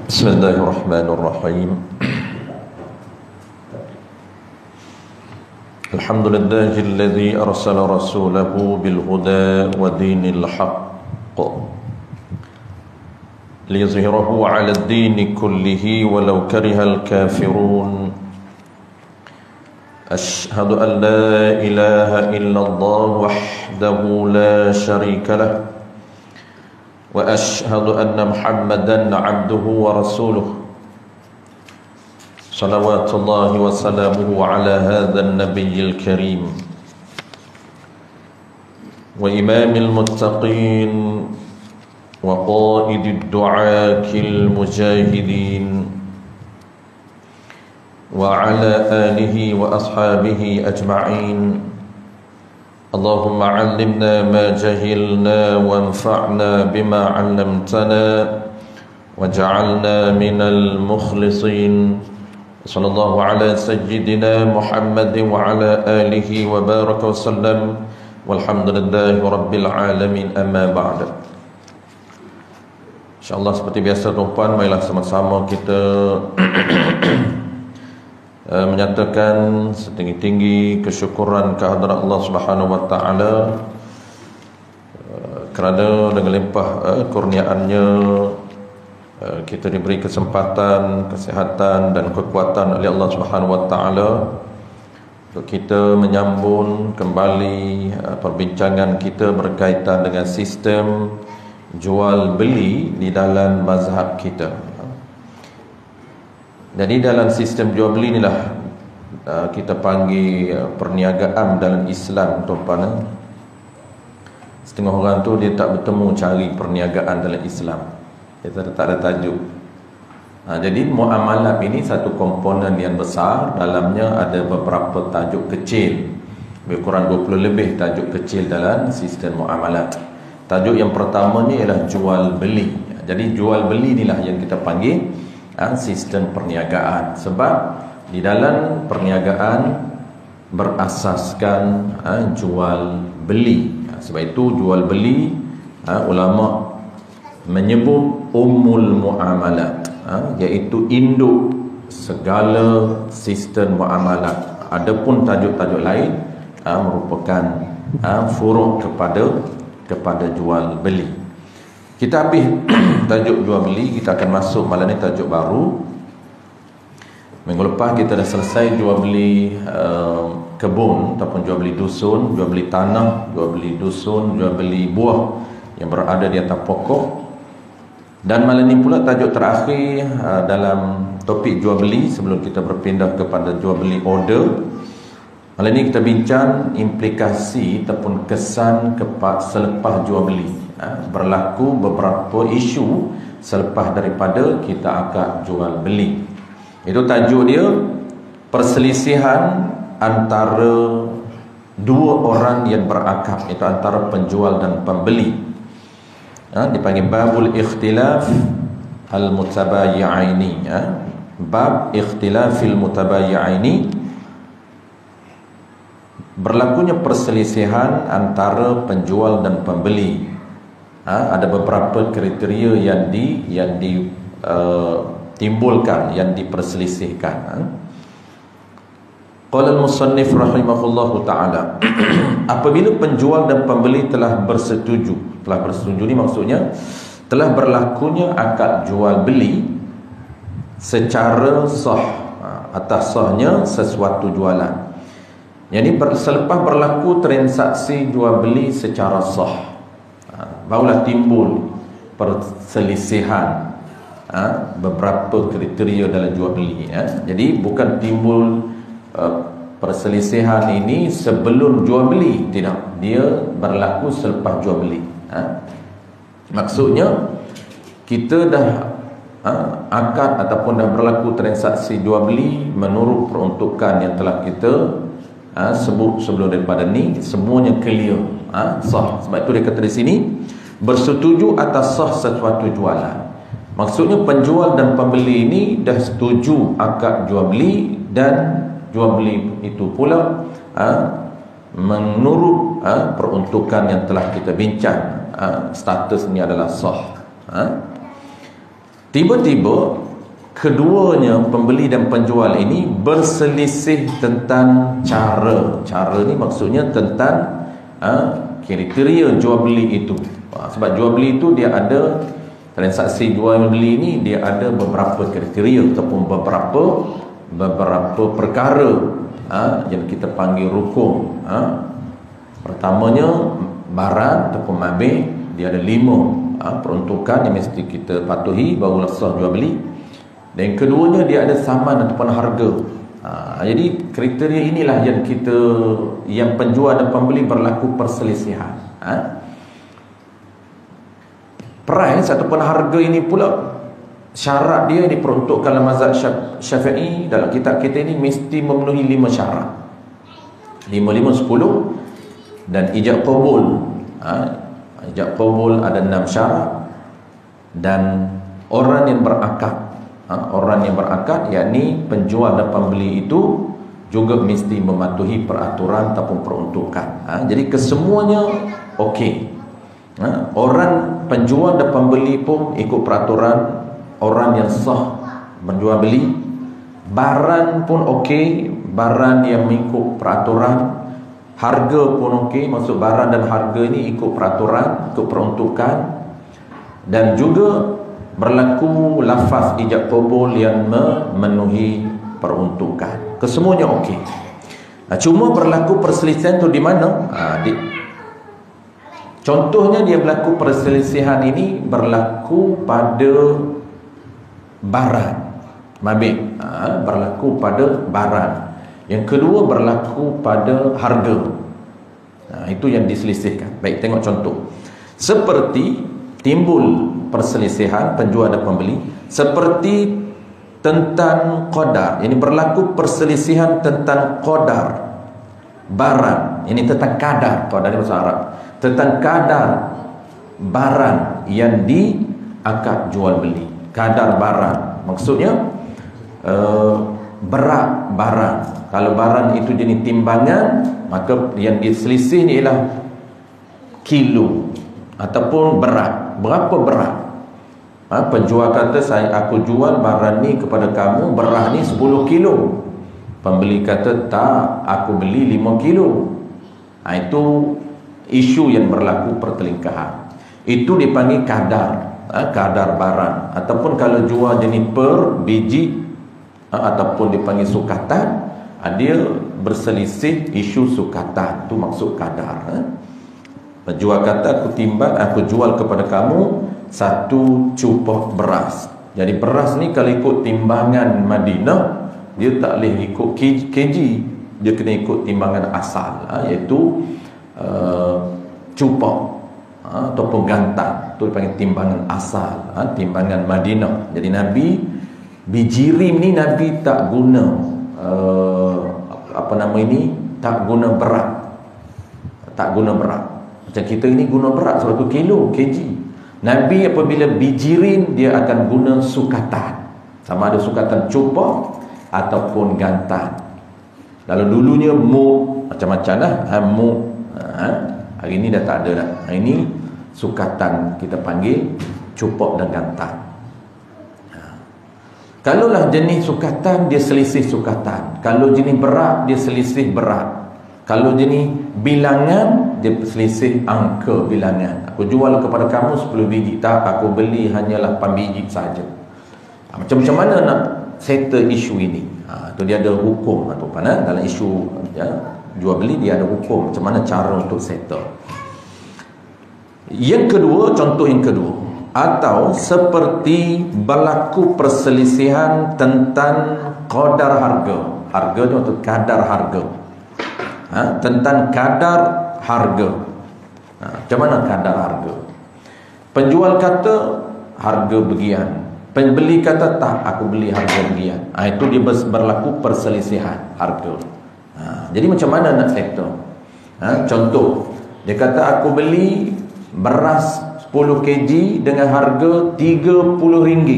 Bismillahirrahmanirrahim. Alhamdulillahilladzi arsala rasulahu bil huda wa dinil haqq liyuzhirahu 'ala ad-din kullihi walau karihal kafirun. Ashhadu an la ilaha illallah wahdahu la syarika lah wa ashhadu anna Muhammadan 'abduhu wa rasuluh. Salawatullahi wa salamuhu ala hadzal nabiyil karim wa imamil muttaqin wa qaidid du'akil mujahidin wa ala alihi wa ashabihi ajma'in. Allahumma 'allimna ma jahilna wanfa'na bima 'allamtana waj'alna minal mukhlisin. Sallallahu ala sayyidina Muhammad wa ala alihi wa baraka wa sallam. Walhamdulillahi rabbil alamin, amma ba'd. InsyaAllah seperti biasa tuan-tuan, marilah sama-sama kita menyatakan setinggi-tinggi kesyukuran kehadrat Allah Subhanahu wa taala kerana dengan limpah kurniaannya kita diberi kesempatan, kesihatan dan kekuatan oleh Allah Subhanahu wa taala untuk kita menyambung kembali perbincangan kita berkaitan dengan sistem jual beli di dalam mazhab kita. Jadi dalam sistem jual beli inilah kita panggil perniagaan dalam Islam, tuan-tuan. Setengah orang tu dia tak bertemu cari perniagaan dalam Islam, dia tak ada tajuk. Jadi muamalat ini satu komponen yang besar, dalamnya ada beberapa tajuk kecil, lebih kurang 20 lebih tajuk kecil dalam sistem muamalat. Tajuk yang pertamanya ialah jual beli. Jadi jual beli inilah yang kita panggil sistem perniagaan. Sebab di dalam perniagaan berasaskan jual beli. Sebab itu jual beli ulama menyebut ummul muamalat, iaitu induk segala sistem muamalat. Adapun tajuk-tajuk lain merupakan furuk kepada jual beli. Kita habis tajuk jual beli, kita akan masuk malam ni tajuk baru. Minggu lepas kita dah selesai jual beli kebun ataupun jual beli dusun, jual beli tanah, jual beli dusun, jual beli buah yang berada di atas pokok. Dan malam ni pula tajuk terakhir dalam topik jual beli sebelum kita berpindah kepada jual beli order. Malam ni kita bincang implikasi ataupun kesan selepas jual beli. Berlaku beberapa isu selepas daripada kita akad jual beli. Itu tajuk dia, perselisihan antara dua orang yang berakad, itu antara penjual dan pembeli. Dipanggil babul ikhtilaf al-mutabayyi'aini. Bab ikhtilafil mutabayyi'aini, berlakunya perselisihan antara penjual dan pembeli. Ada beberapa kriteria yang ditimbulkan, yang diperselisihkan. Qala al-musannif rahimahullahu ta'ala, apabila penjual dan pembeli telah bersetuju ni maksudnya telah berlakunya akad jual beli secara sah, atas sahnya sesuatu jualan. Jadi selepas berlaku transaksi jual beli secara sah, barulah timbul perselisihan beberapa kriteria dalam jual beli. Jadi bukan timbul perselisihan ini sebelum jual beli, tidak, dia berlaku selepas jual beli. Maksudnya kita dah akad ataupun dah berlaku transaksi jual beli menurut peruntukan yang telah kita sebut sebelum daripada ni, semuanya clear, sah. Sebab itu dia kata di sini bersetuju atas sah sesuatu jualan. Maksudnya penjual dan pembeli ini dah setuju akad jual beli, dan jual beli itu pula menurut peruntukan yang telah kita bincang, status ini adalah sah. Tiba-tiba keduanya, pembeli dan penjual ini berselisih tentang cara. Cara ni maksudnya tentang kriteria jual beli itu. Sebab jual beli itu dia ada, transaksi jual beli ini dia ada beberapa kriteria ataupun beberapa perkara yang kita panggil rukun. Pertamanya barang ataupun mabih, dia ada 5 peruntukan yang mesti kita patuhi baru sah jual beli. Dan keduanya dia ada saman ataupun harga. Jadi kriteria inilah yang penjual dan pembeli berlaku perselisihan. Price ataupun harga ini pula, syarat dia diperuntukkan dalam mazhab Syafi'i. Dalam kitab kita ini mesti memenuhi 5 syarat. 5, 10. Dan ijab qabul. Ijab qabul ada 6 syarat. Dan orang yang berakad, orang yang berakad yakni penjual dan pembeli itu juga mesti mematuhi peraturan ataupun peruntukan. Jadi kesemuanya okey. Orang penjual dan pembeli pun ikut peraturan, orang yang sah menjual beli. Barang pun okey, barang yang mengikut peraturan. Harga pun okey, maksud barang dan harga ini ikut peraturan, ikut peruntukan. Dan juga berlaku lafaz ijab qabul yang memenuhi peruntukan. Kesemuanya okey. Cuma berlaku perselisihan tu di mana? Contohnya dia berlaku perselisihan ini berlaku pada barang mabih, berlaku pada barang. Yang kedua berlaku pada harga. Itu yang diselisihkan. Baik, tengok contoh. Seperti timbul perselisihan penjual dan pembeli seperti tentang qadar. Ini berlaku perselisihan tentang qadar barang. Ini tentang kadar, qadar ini bahasa Arab. Tentang kadar barang yang diakad jual beli. Kadar barang maksudnya berat barang. Kalau barang itu jenis timbangan, maka yang diselisih ialah kilo ataupun berat. Berapa berat? Penjual kata aku jual barang ni kepada kamu, berat ni 10 kilo. Pembeli kata tak, aku beli 5 kilo. Itu isu yang berlaku pertelingkahan. Itu dipanggil kadar, kadar barang. Ataupun kalau jual jenis per biji, ataupun dipanggil sukatan, dia berselisih isu sukatan. Itu maksud kadar. Penjual kata aku timbang, aku jual kepada kamu 1 cupah beras. Jadi beras ni kalau ikut timbangan Madinah, dia tak boleh ikut kg, dia kena ikut timbangan asal, iaitu cupah ataupun gantan. Itu dipanggil timbangan asal, timbangan Madinah. Jadi Nabi bijirim ni Nabi tak guna tak guna berat. Tak guna berat. Macam kita ini guna berat 1 kilo, kg. Nabi apabila bijirin dia akan guna sukatan. Sama ada sukatan cupah ataupun gantan. Kalau dulunya mu macam-macam lah, hari ini dah tak ada dah. Hari ini sukatan kita panggil, cupah dan gantan. Kalaulah jenis sukatan, dia selisih sukatan. Kalau jenis berat, dia selisih berat. Kalau jenis bilangan, dia selisih angka bilangan. Aku jual kepada kamu 10 biji, tak, aku beli hanyalah 8 biji saja. Macam mana nak settle isu ini? Tu dia ada hukum atau apa, dalam isu jual beli dia ada hukum macam mana cara untuk settle. Yang kedua, contoh yang kedua, atau seperti berlaku perselisihan tentang qadar harga. Harga ni untuk kadar harga. Tentang kadar harga. Macam mana kadar harga? Penjual kata harga begian, pembeli kata tak, aku beli harga begian. Itu dia berlaku perselisihan harga. Jadi macam mana nak settle? Contoh, dia kata aku beli beras 10 kg dengan harga RM30.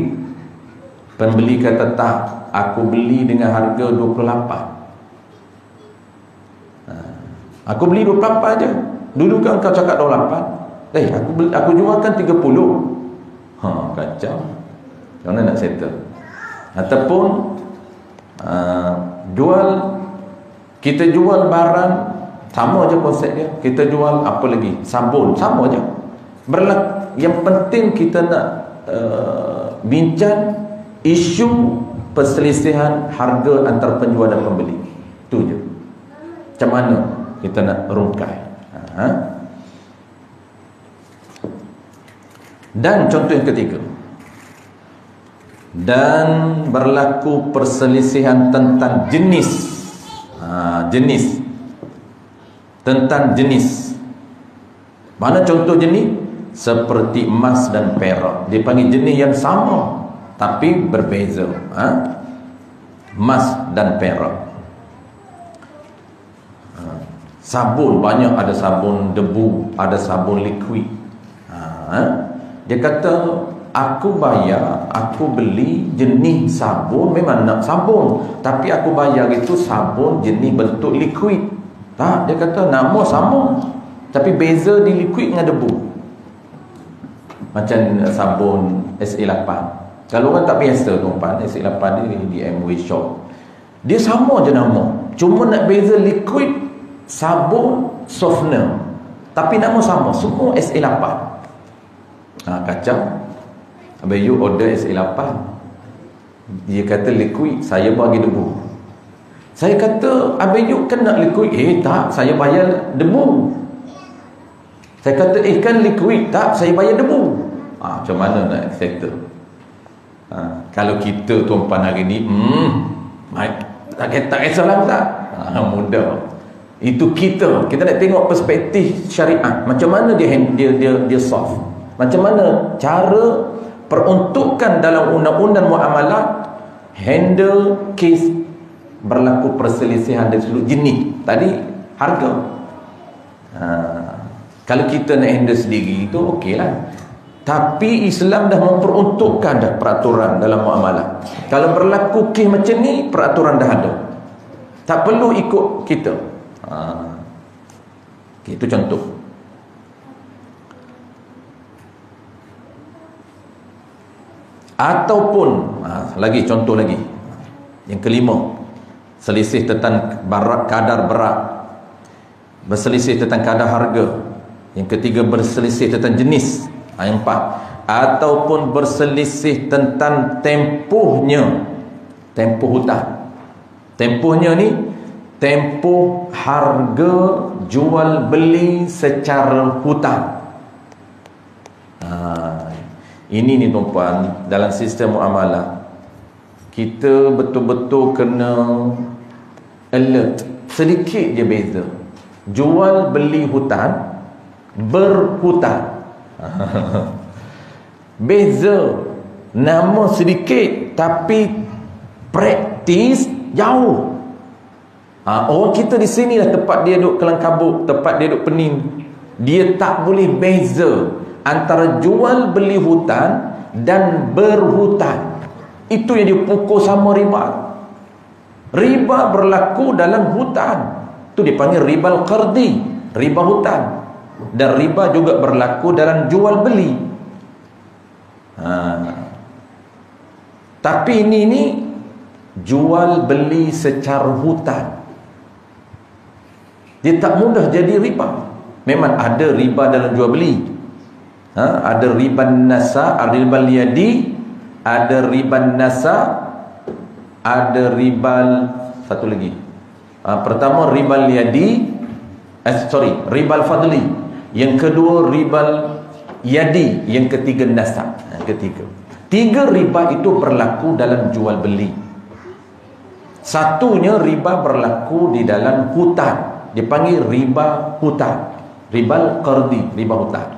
Pembeli kata tak, aku beli dengan harga 28. Aku beli 28 je. Dulu kan kau cakap 28. Aku jualkan 30. Kacau. Macam mana nak settle? Ataupun kita jual barang, sama je konsep dia. Kita jual apa lagi? Sabun, sama je. Yang penting kita nak bincang isu perselisihan harga antara penjual dan pembeli. Itu je. Macam mana kita nak rungkai. Dan contoh yang ketiga, dan berlaku perselisihan tentang jenis. Tentang jenis. Mana contoh jenis? Seperti emas dan perak. Dia panggil jenis yang sama tapi berbeza. Emas dan perak. Sabun, banyak ada sabun debu, ada sabun liquid. Dia kata, aku beli jenis sabun, memang nak sabun, tapi aku bayar itu sabun jenis bentuk liquid. Tak, dia kata nama sama, tapi beza di liquid dengan debu. Macam sabun SA8. Kalau orang tak biasa tuan, SA8 di MW shop, dia sama je nama, cuma nak beza liquid, sabun, softener, tapi nama sama, semua SA8. Kacau. Habis you order SA8, dia kata liquid, saya bagi debu. Saya kata, habis you kan nak liquid? Tak, saya bayar debu. Saya kata, kan liquid? Tak, saya bayar debu. Macam mana nak settle? Kalau kita tuan-puan hari ni, tak kisahlah tak? Mudah. Itu kita nak tengok perspektif syariat. Macam mana dia solve? Macam mana cara peruntukan dalam undang-undang muamalat handle kes berlaku perselisihan dari sudut jenis. Tadi harga. Kalau kita nak handle sendiri itu okey lah. Tapi Islam dah memperuntukkan dah peraturan dalam muamalat. Kalau berlaku kes macam ni, peraturan dah ada. Tak perlu ikut kita. Itu contoh. Ataupun lagi contoh lagi. Yang kelima, selisih tentang kadar berat. Berselisih tentang kadar harga. Yang ketiga, berselisih tentang jenis. Yang empat, ataupun berselisih tentang tempohnya. Tempoh hutang. Tempohnya ni tempoh harga jual beli secara hutang. Ini ni tuan-puan, dalam sistem muamalah kita betul-betul kena alert. Sedikit je beza. Jual beli hutang, berhutang. Beza. Nama sedikit tapi praktis jauh. Orang kita di sini lah tempat dia duduk Kelang Kabut, tempat dia duduk Pening. Dia tak boleh beza antara jual beli hutang dan berhutang. Itu yang dipukul sama riba. Riba berlaku dalam hutang, itu dipanggil ribal qardi, riba hutang. Dan riba juga berlaku dalam jual beli. Tapi ini jual beli secara hutang, dia tak mudah jadi riba. Memang ada riba dalam jual beli. Ada riba nasa, ada riba yadi, ada riba nasa, ada riba satu lagi. Pertama riba yadi, riba fadli. Yang kedua riba yadi, yang ketiga nasa. Tiga riba itu berlaku dalam jual beli. Satunya riba berlaku di dalam hutang, dipanggil riba hutang, ribal qardi, riba hutang.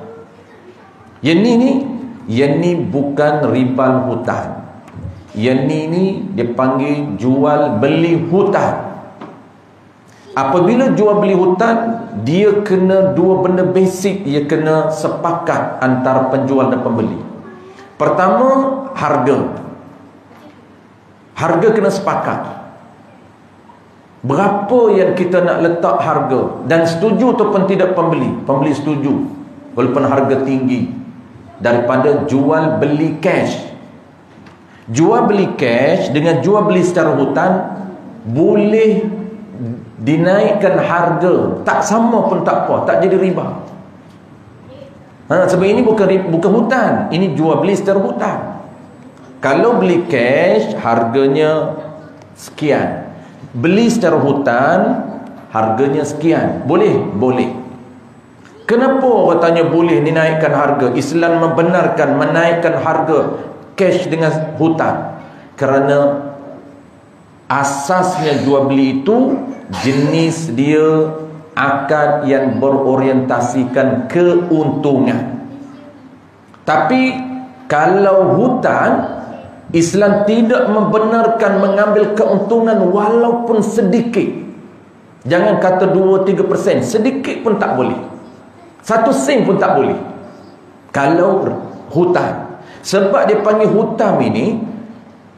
Yang ni bukan ribal hutang. Yang ni dipanggil jual beli hutang. Apabila jual beli hutang, dia kena dua benda basic, dia kena sepakat antara penjual dan pembeli. Pertama, harga. Harga kena sepakat. Berapa yang kita nak letak harga, dan setuju ataupun tidak pembeli. Pembeli setuju walaupun harga tinggi daripada jual beli cash. Jual beli cash dengan jual beli secara hutang boleh dinaikkan harga, tak sama pun tak apa, tak jadi riba. Sebab ini bukan hutang, ini jual beli secara hutang. Kalau beli cash harganya sekian, beli secara hutang harganya sekian, boleh? Boleh. Kenapa orang tanya boleh dinaikkan harga? Islam membenarkan menaikkan harga cash dengan hutang, kerana asasnya jual beli itu jenis dia akad yang berorientasikan keuntungan. Tapi kalau hutang, Islam tidak membenarkan mengambil keuntungan walaupun sedikit. Jangan kata 2-3%, sedikit pun tak boleh, 1 sen pun tak boleh kalau hutang. Sebab dia panggil hutang ini,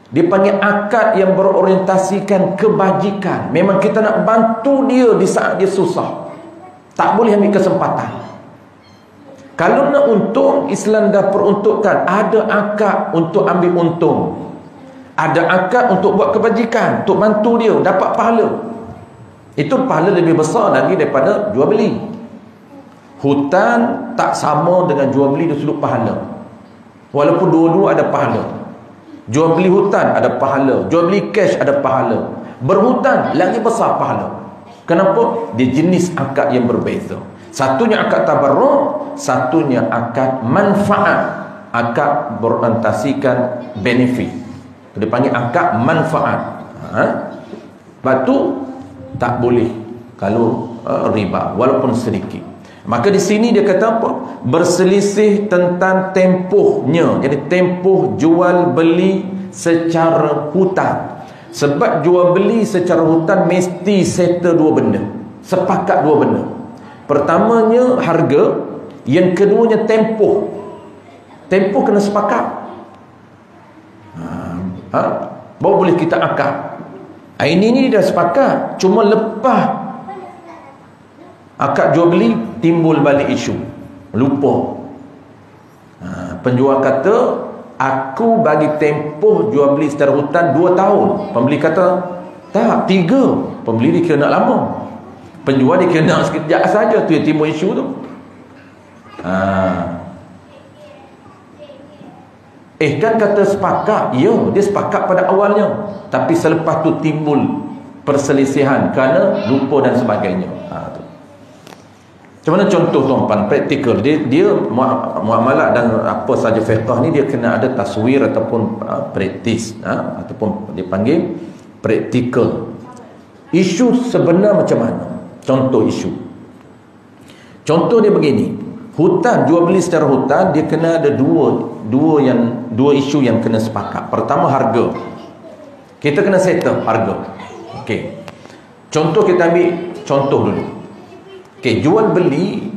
dia panggil akad yang berorientasikan kebajikan. Memang kita nak bantu dia di saat dia susah, tak boleh ambil kesempatan. Kalau nak untung, Islam dah peruntukkan ada akad untuk ambil untung, ada akad untuk buat kebajikan, untuk bantu dia dapat pahala. Itu pahala lebih besar lagi daripada jual beli. Hutang tak sama dengan jual beli dari sudut pahala, walaupun dua-dua ada pahala. Jual beli hutang ada pahala, jual beli cash ada pahala, berhutang lagi besar pahala. Kenapa? Dia jenis akad yang berbeza. Satunya akad tabarruk, satunya akad manfaat, akad berorientasikan benefit. Dia panggil akad manfaat. Lepas tu tak boleh kalau riba walaupun sedikit. Maka di sini dia kata apa? Berselisih tentang tempohnya. Jadi tempoh jual beli secara hutang. Sebab jual beli secara hutang mesti settle dua benda, sepakat dua benda. Pertamanya harga, yang keduanya tempoh. Tempoh kena sepakat. Baru boleh kita akad. Ini dah sepakat, cuma lepas akad jual beli timbul balik isu, lupa. Penjual kata aku bagi tempoh jual beli secara hutang 2 tahun. Pembeli kata tak, 3. Pembeli dia kira nak lama, penjual dia kira nak sekejap saja. Tu yang timbul isu tu. Kan kata sepakat. Ya, dia sepakat pada awalnya, tapi selepas tu timbul perselisihan kerana lupa dan sebagainya. Macam mana contoh tuan-tuan, praktikal. Dia muamalah dan apa saja fiqh ni dia kena ada taswir ataupun praktis, ataupun dia panggil praktikal. Isu sebenar macam mana? Contoh isu. Contoh dia begini. Hutang, jual beli secara hutang, dia kena ada dua isu yang kena sepakat. Pertama, harga. Kita kena settle harga. Okey. Contoh, kita ambil contoh dulu. Okey, jual beli,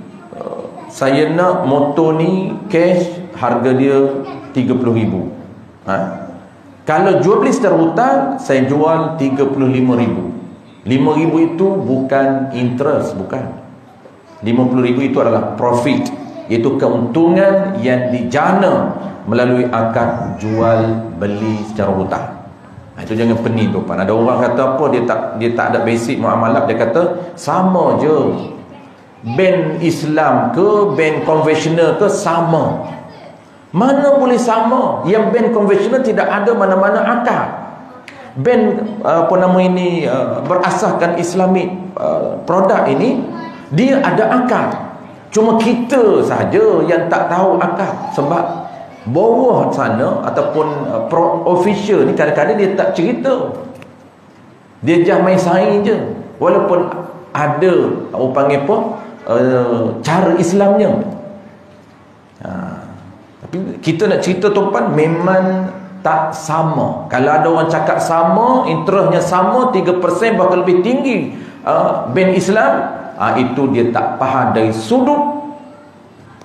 saya nak motor ni cash, harga dia 30,000. Kalau jual beli secara hutang, saya jual 35,000. 5,000 itu bukan interest, bukan. 50,000 itu adalah profit, iaitu keuntungan yang dijana melalui akad jual beli secara hutang. Itu jangan pening tu. Ada orang kata apa, dia tak ada basic muamalah, dia kata sama je, bank Islam ke bank konvensional ke sama. Mana boleh sama? Yang bank konvensional tidak ada mana-mana akad. Bank berasaskan Islamic produk ini, dia ada akad. Cuma kita saja yang tak tahu akad. Sebab bawah sana ataupun official ni kadang-kadang dia tak cerita, dia just main saing je, walaupun ada orang panggil apa, cara Islamnya. Tapi kita nak cerita tuan, memang tak sama. Kalau ada orang cakap sama, interestnya sama, 3% bahkan lebih tinggi bank Islam, itu dia tak faham dari sudut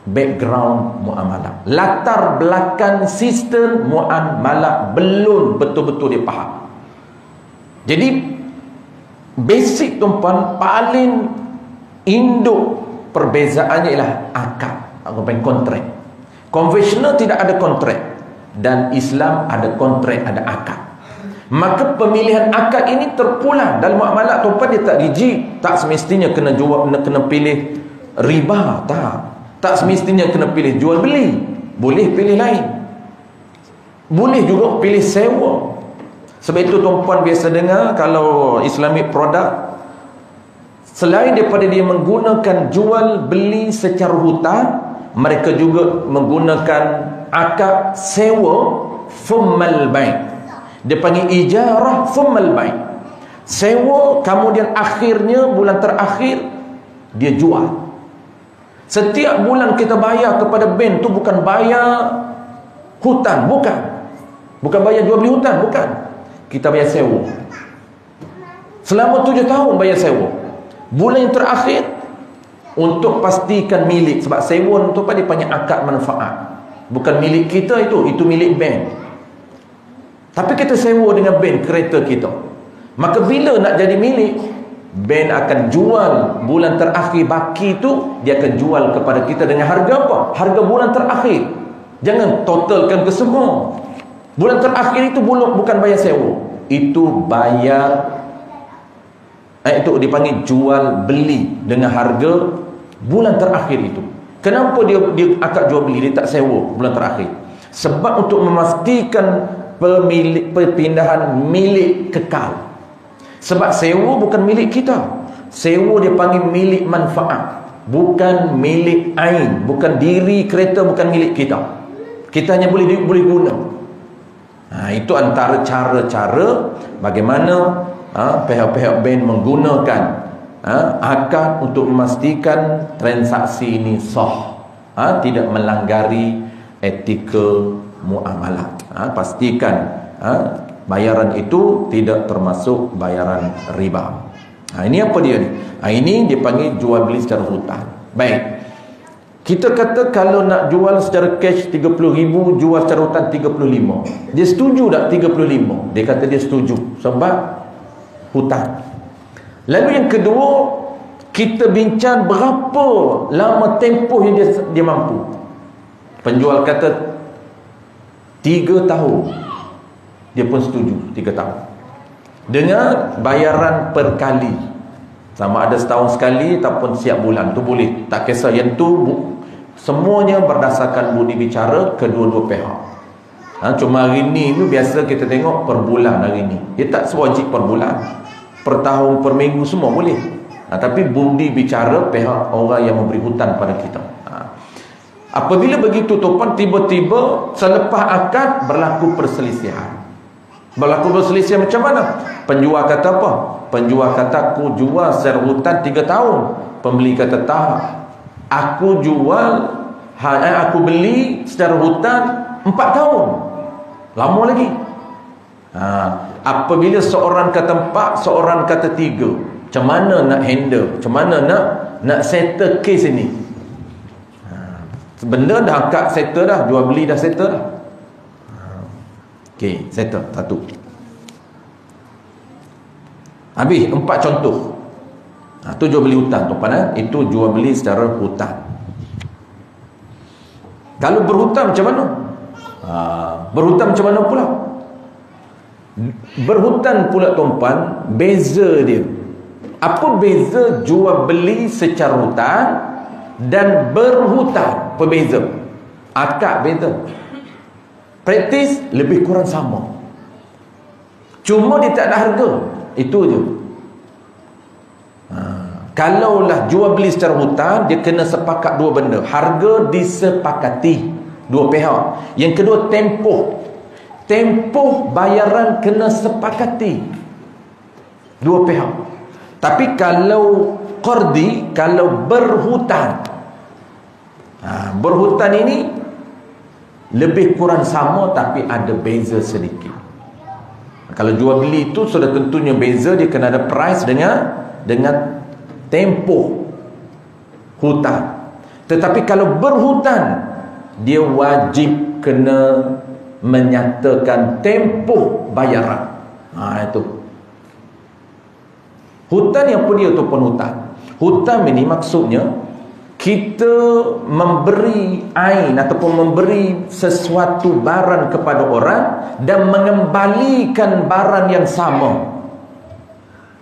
background muamalah, latar belakang sistem muamalah, belum betul-betul dia faham. Jadi basic tuan, paling induk perbezaannya ialah akad, kontrak. Konvensional tidak ada kontrak. dan Islam ada kontrak, ada akad. Maka pemilihan akad ini terpulang dalam muamalat. Tuan dia tak rigid, tak semestinya kena pilih riba, tak semestinya kena pilih jual beli. Boleh pilih lain, boleh juga pilih sewa. Sebab itu tuan-puan biasa dengar kalau Islamic product, selain daripada dia menggunakan jual beli secara hutang, mereka juga menggunakan akad sewa thummal bai'. Dia panggil ijarah thummal bai'. Sewa, kemudian akhirnya bulan terakhir dia jual. Setiap bulan kita bayar kepada bank tu bukan bayar hutang, bukan bayar jual beli hutang, bukan. Kita bayar sewa. Selama 7 tahun bayar sewa. Bulan yang terakhir untuk pastikan milik, sebab sewa untuk apa dia panggil akad manfaat. Bukan milik kita itu milik bank. Tapi kita sewa dengan bank kereta kita. Maka bila nak jadi milik, bank akan jual bulan terakhir baki tu, dia akan jual kepada kita dengan harga apa? Harga bulan terakhir. Jangan totalkan ke semua. Bulan terakhir itu bukan bayar sewa, itu bayar, itu dipanggil jual beli dengan harga bulan terakhir itu. Kenapa dia akad jual beli, dia tak sewa bulan terakhir? Sebab untuk memastikan perpindahan milik kekal. Sebab sewa bukan milik kita. Sewa dia panggil milik manfaat, bukan milik ain. Bukan diri kereta, bukan milik kita. Kita hanya boleh guna. Itu antara cara-cara bagaimana pihak-pihak bank menggunakan akad untuk memastikan transaksi ini sah, tidak melanggari etika muamalat. Pastikan bayaran itu tidak termasuk bayaran riba. Ini apa dia ni? Ini dia panggil jual beli secara hutang. Baik, kita kata kalau nak jual secara cash 30,000, jual secara hutang 35. Dia setuju tak 35? Dia kata dia setuju sebab hutang. Lalu yang kedua, kita bincang berapa lama tempoh yang dia mampu. Penjual kata 3 tahun. Dia pun setuju 3 tahun. Dengan bayaran per kali. Sama ada setahun sekali ataupun siap bulan. Tu boleh. Tak kisah, yang tu semuanya berdasarkan budi bicara kedua-dua pihak. Cuma hari ni tu biasa kita tengok per bulan hari ni. Dia tak sewajib per bulan. Per tahun, per minggu semua boleh. Tapi budi bicara pihak orang yang memberi hutang pada kita. Apabila begitu tuan, tiba-tiba selepas akad berlaku perselisihan. Berlaku perselisihan macam mana? Penjual kata apa? Penjual kata aku jual secara hutang 3 tahun. Pembeli kata tak, aku jual, aku beli secara hutang 4 tahun. Lama lagi. Apabila seorang kata 4, seorang kata 3, macam mana nak handle? Macam mana nak settle case ini? Benda dah akad settle dah, jual beli dah settle dah. Okey, settle satu. Habis 4 contoh. Tu jual beli hutang tu itu jual beli secara hutang. Kalau berhutang macam mana? Berhutang macam mana pula? Berhutang pula tuan-puan, beza dia. Apa beza jual beli secara hutang dan berhutang? Berbeza. Akad beza. Praktis lebih kurang sama. Cuma dia tak ada harga. Itu je. Kalaulah jual beli secara hutang, dia kena sepakat dua benda. Harga disepakati dua pihak. Yang kedua, tempoh. Tempoh bayaran kena sepakati dua pihak. Tapi kalau qardi, kalau berhutang, berhutang ini lebih kurang sama tapi ada beza sedikit. Kalau jual beli itu sudah tentunya beza, dia kena ada price dengan tempoh hutang. Tetapi kalau berhutang, dia wajib kena menyatakan tempoh bayaran. Itu hutang. Yang apa dia tu pun hutang? Hutang ini maksudnya kita memberi ain ataupun memberi sesuatu barang kepada orang dan mengembalikan barang yang sama,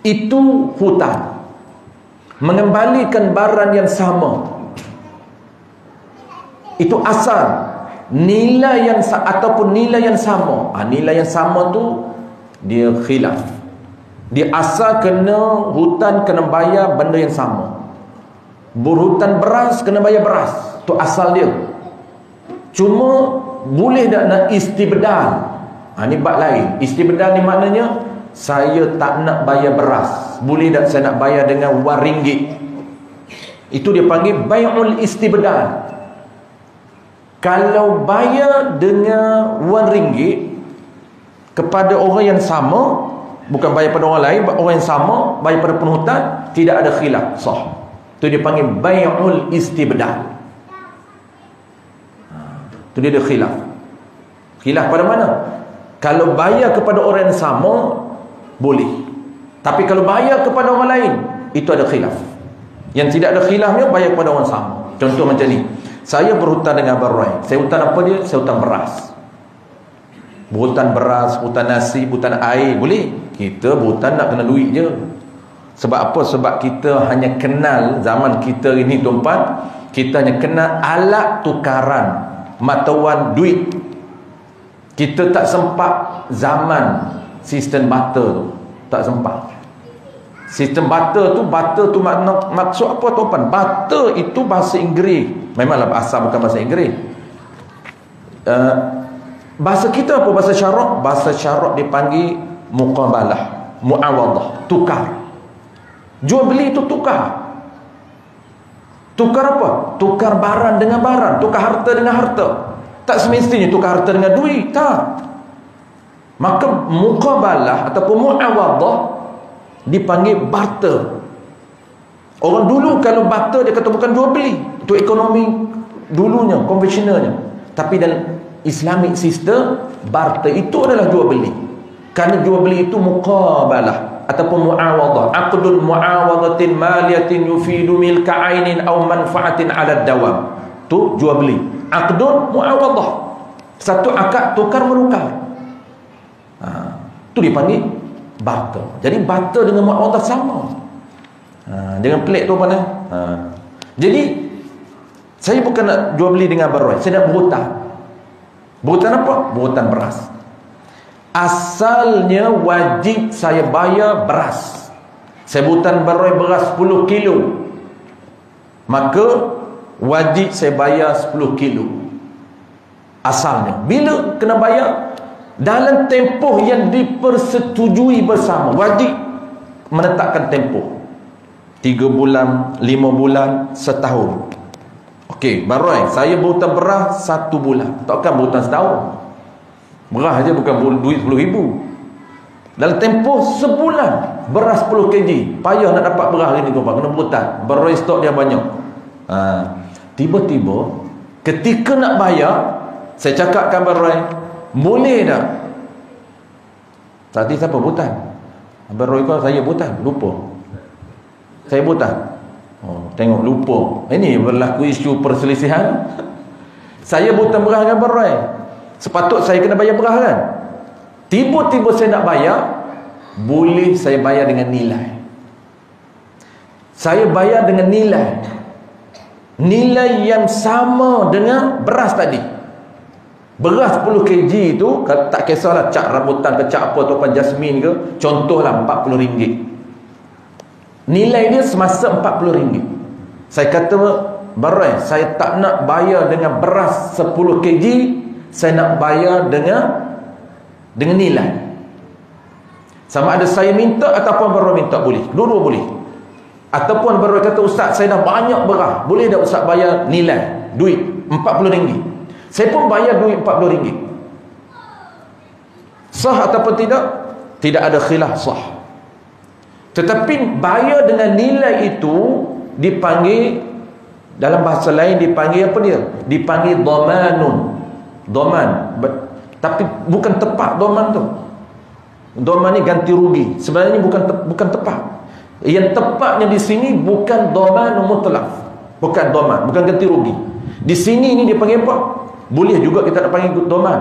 itu hutang. Mengembalikan barang yang sama, itu asal nilai yang ataupun nilai yang sama. Nilai yang sama tu dia khilaf. Dia asal kena hutang, kena bayar benda yang sama. Berhutang beras, kena bayar beras, tu asal dia. Cuma boleh tak nak istibdal? Ni bab lain. Istibdal ni maknanya saya tak nak bayar beras, boleh tak saya nak bayar dengan wang ringgit? Itu dia panggil bai'ul istibdal. Kalau bayar dengan wang ringgit kepada orang yang sama, bukan bayar pada orang lain, orang yang sama, bayar pada penghutang, tidak ada khilaf, sah. Itu dia panggil bai'ul istibdal. Itu dia ada khilaf. Khilaf pada mana? Kalau bayar kepada orang yang sama, boleh. Tapi kalau bayar kepada orang lain, itu ada khilaf. Yang tidak ada khilafnya, bayar kepada orang sama. Contoh macam ni, saya berhutang dengan Abang Roy. Saya hutang apa dia? Saya hutang beras. Berhutang beras, hutang nasi, hutang air, boleh. Kita berhutang nak kena duit je. Sebab apa? Sebab kita hanya kenal, zaman kita ini tuan-tuan, kita hanya kenal alat tukaran, mata wang, duit. Kita tak sempat zaman sistem barter tu, tak sempat. Sistem barter tu maksud apa tuan-tuan? Barter itu bahasa Inggeris. Memanglah asal bukan bahasa Inggeris. Bahasa kita apa? Bahasa syarak. Bahasa syarak dipanggil muqabalah, muawadah, tukar. Jual beli itu tukar. Tukar apa? Tukar barang dengan barang, tukar harta dengan harta. Tak semestinya tukar harta dengan duit, tak. Maka muqabalah ataupun muawadah dipanggil barter. Orang dulu kalau barter dia kata bukan jual beli, itu ekonomi dulunya, konvensionalnya. Tapi dalam Islamic system, barter itu adalah jual beli. Kerana jual beli itu muqabalah ataupun muawadah. Aqdun muawadatin maliyatin yufidu milka ainin aw manfaatin ala dawam. Tu jual beli. Aqdun muawadah. Satu akad tukar menukar. Tu dipanggil barter. Jadi barter dengan muawadah sama. Jangan pelik tu mana. Jadi saya bukan nak jual beli dengan Abang Roy, saya nak berhutang. Berhutang apa? Berhutang beras. Asalnya wajib saya bayar beras. Saya berhutang Abang Roy beras 10 kilo, maka wajib saya bayar 10 kilo asalnya. Bila kena bayar? Dalam tempoh yang dipersetujui bersama. Wajib menetapkan tempoh 3 bulan, 5 bulan, setahun. Okey, Baroy, saya berhutang beras 1 bulan. Takkan berhutang setahun. Beras aja bukan duit 10,000. Dalam tempoh sebulan, beras 10 kg. Payah nak dapat beras hari ni tuan-tuan, kena berhutang. Baroy stok dia banyak. Tiba-tiba ketika nak bayar, saya cakapkan Baroy, boleh tak? Tadi siapa berhutang? Abang Roy kau, saya berhutang, lupa. Saya berhutang. Tengok lupa. Ini berlaku isu perselisihan. Saya berhutang beras dengan Abang Roy. Sepatut saya kena bayar beras kan? Tiba-tiba saya nak bayar, boleh saya bayar dengan nilai. Saya bayar dengan nilai. Nilai yang sama dengan beras tadi. Beras 10 kg tu, tak kisahlah cak rambutan ke cak apa tuan jasmin ke, contohlah RM40. Nilai dia semasa RM40. Saya kata, Barai, saya tak nak bayar dengan beras 10 kg, saya nak bayar dengan nilai. Sama ada saya minta ataupun Barai minta, boleh. Dua-dua boleh. Ataupun Barai kata, Ustaz, saya dah banyak beras, boleh tak Ustaz bayar nilai, duit RM40? Saya pun bayar duit RM40. Sah ataupun tidak? Tidak ada khilaf, sah. Tetapi bayar dengan nilai itu dipanggil, dalam bahasa lain dipanggil apa dia? Dipanggil dhamanun. Dhaman. Tapi bukan tepat dhaman tu. Dhaman ni ganti rugi. Sebenarnya bukan tepat. Yang tepatnya di sini bukan dhamanun mutlaq. bukan dhaman, bukan ganti rugi. Di sini ni dia panggil apa? Boleh juga kita nak panggil dhaman,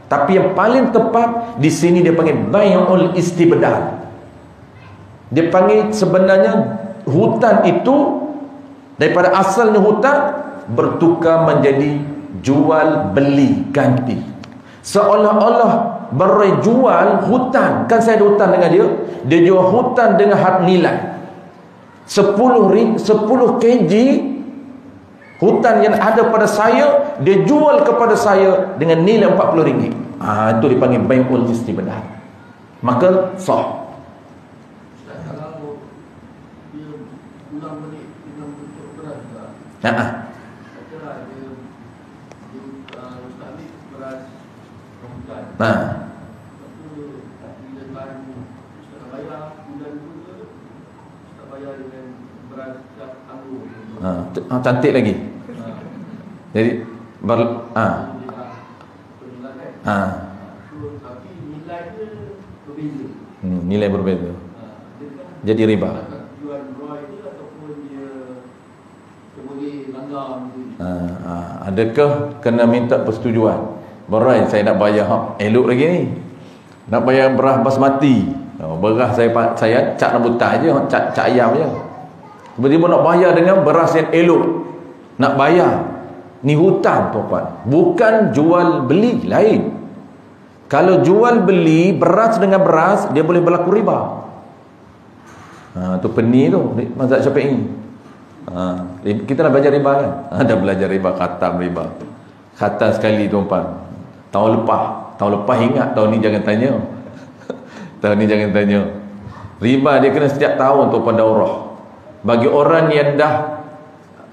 tapi yang paling tepat di sini dia panggil bai'ul istibdal. Dia panggil sebenarnya hutan itu daripada asalnya hutan bertukar menjadi jual beli ganti. Seolah-olah Barai jual hutan, kan saya ada hutan dengan dia, dia jual hutan dengan had nilai 10 kg hutan yang ada pada saya, dia jual kepada saya dengan nilai RM40. Itu dipanggil bai'ul istibdal. Maka sah. Cantik lagi. Jadi nilai berbeza. Jadi riba. Adakah kena minta persetujuan? Berai saya nak bayar elok lagi ni, nak bayar beras basmati. Beras saya cat rambutan je, cat ayam je. Tiba-tiba nak bayar dengan beras yang elok, nak bayar. Ni hutang tuan-tuan, bukan jual beli. Lain. Kalau jual beli beras dengan beras, dia boleh berlaku riba. Tu peni tu mazhab Syafi'i. Kita dah belajar riba kan? Dah belajar riba, khatam riba. Khatam sekali tuan-tuan. Tahun lepas ingat, tahun ni jangan tanya. Tahun ni jangan tanya. Riba dia kena setiap tahun tuan-tuan daurah. Bagi orang yang dah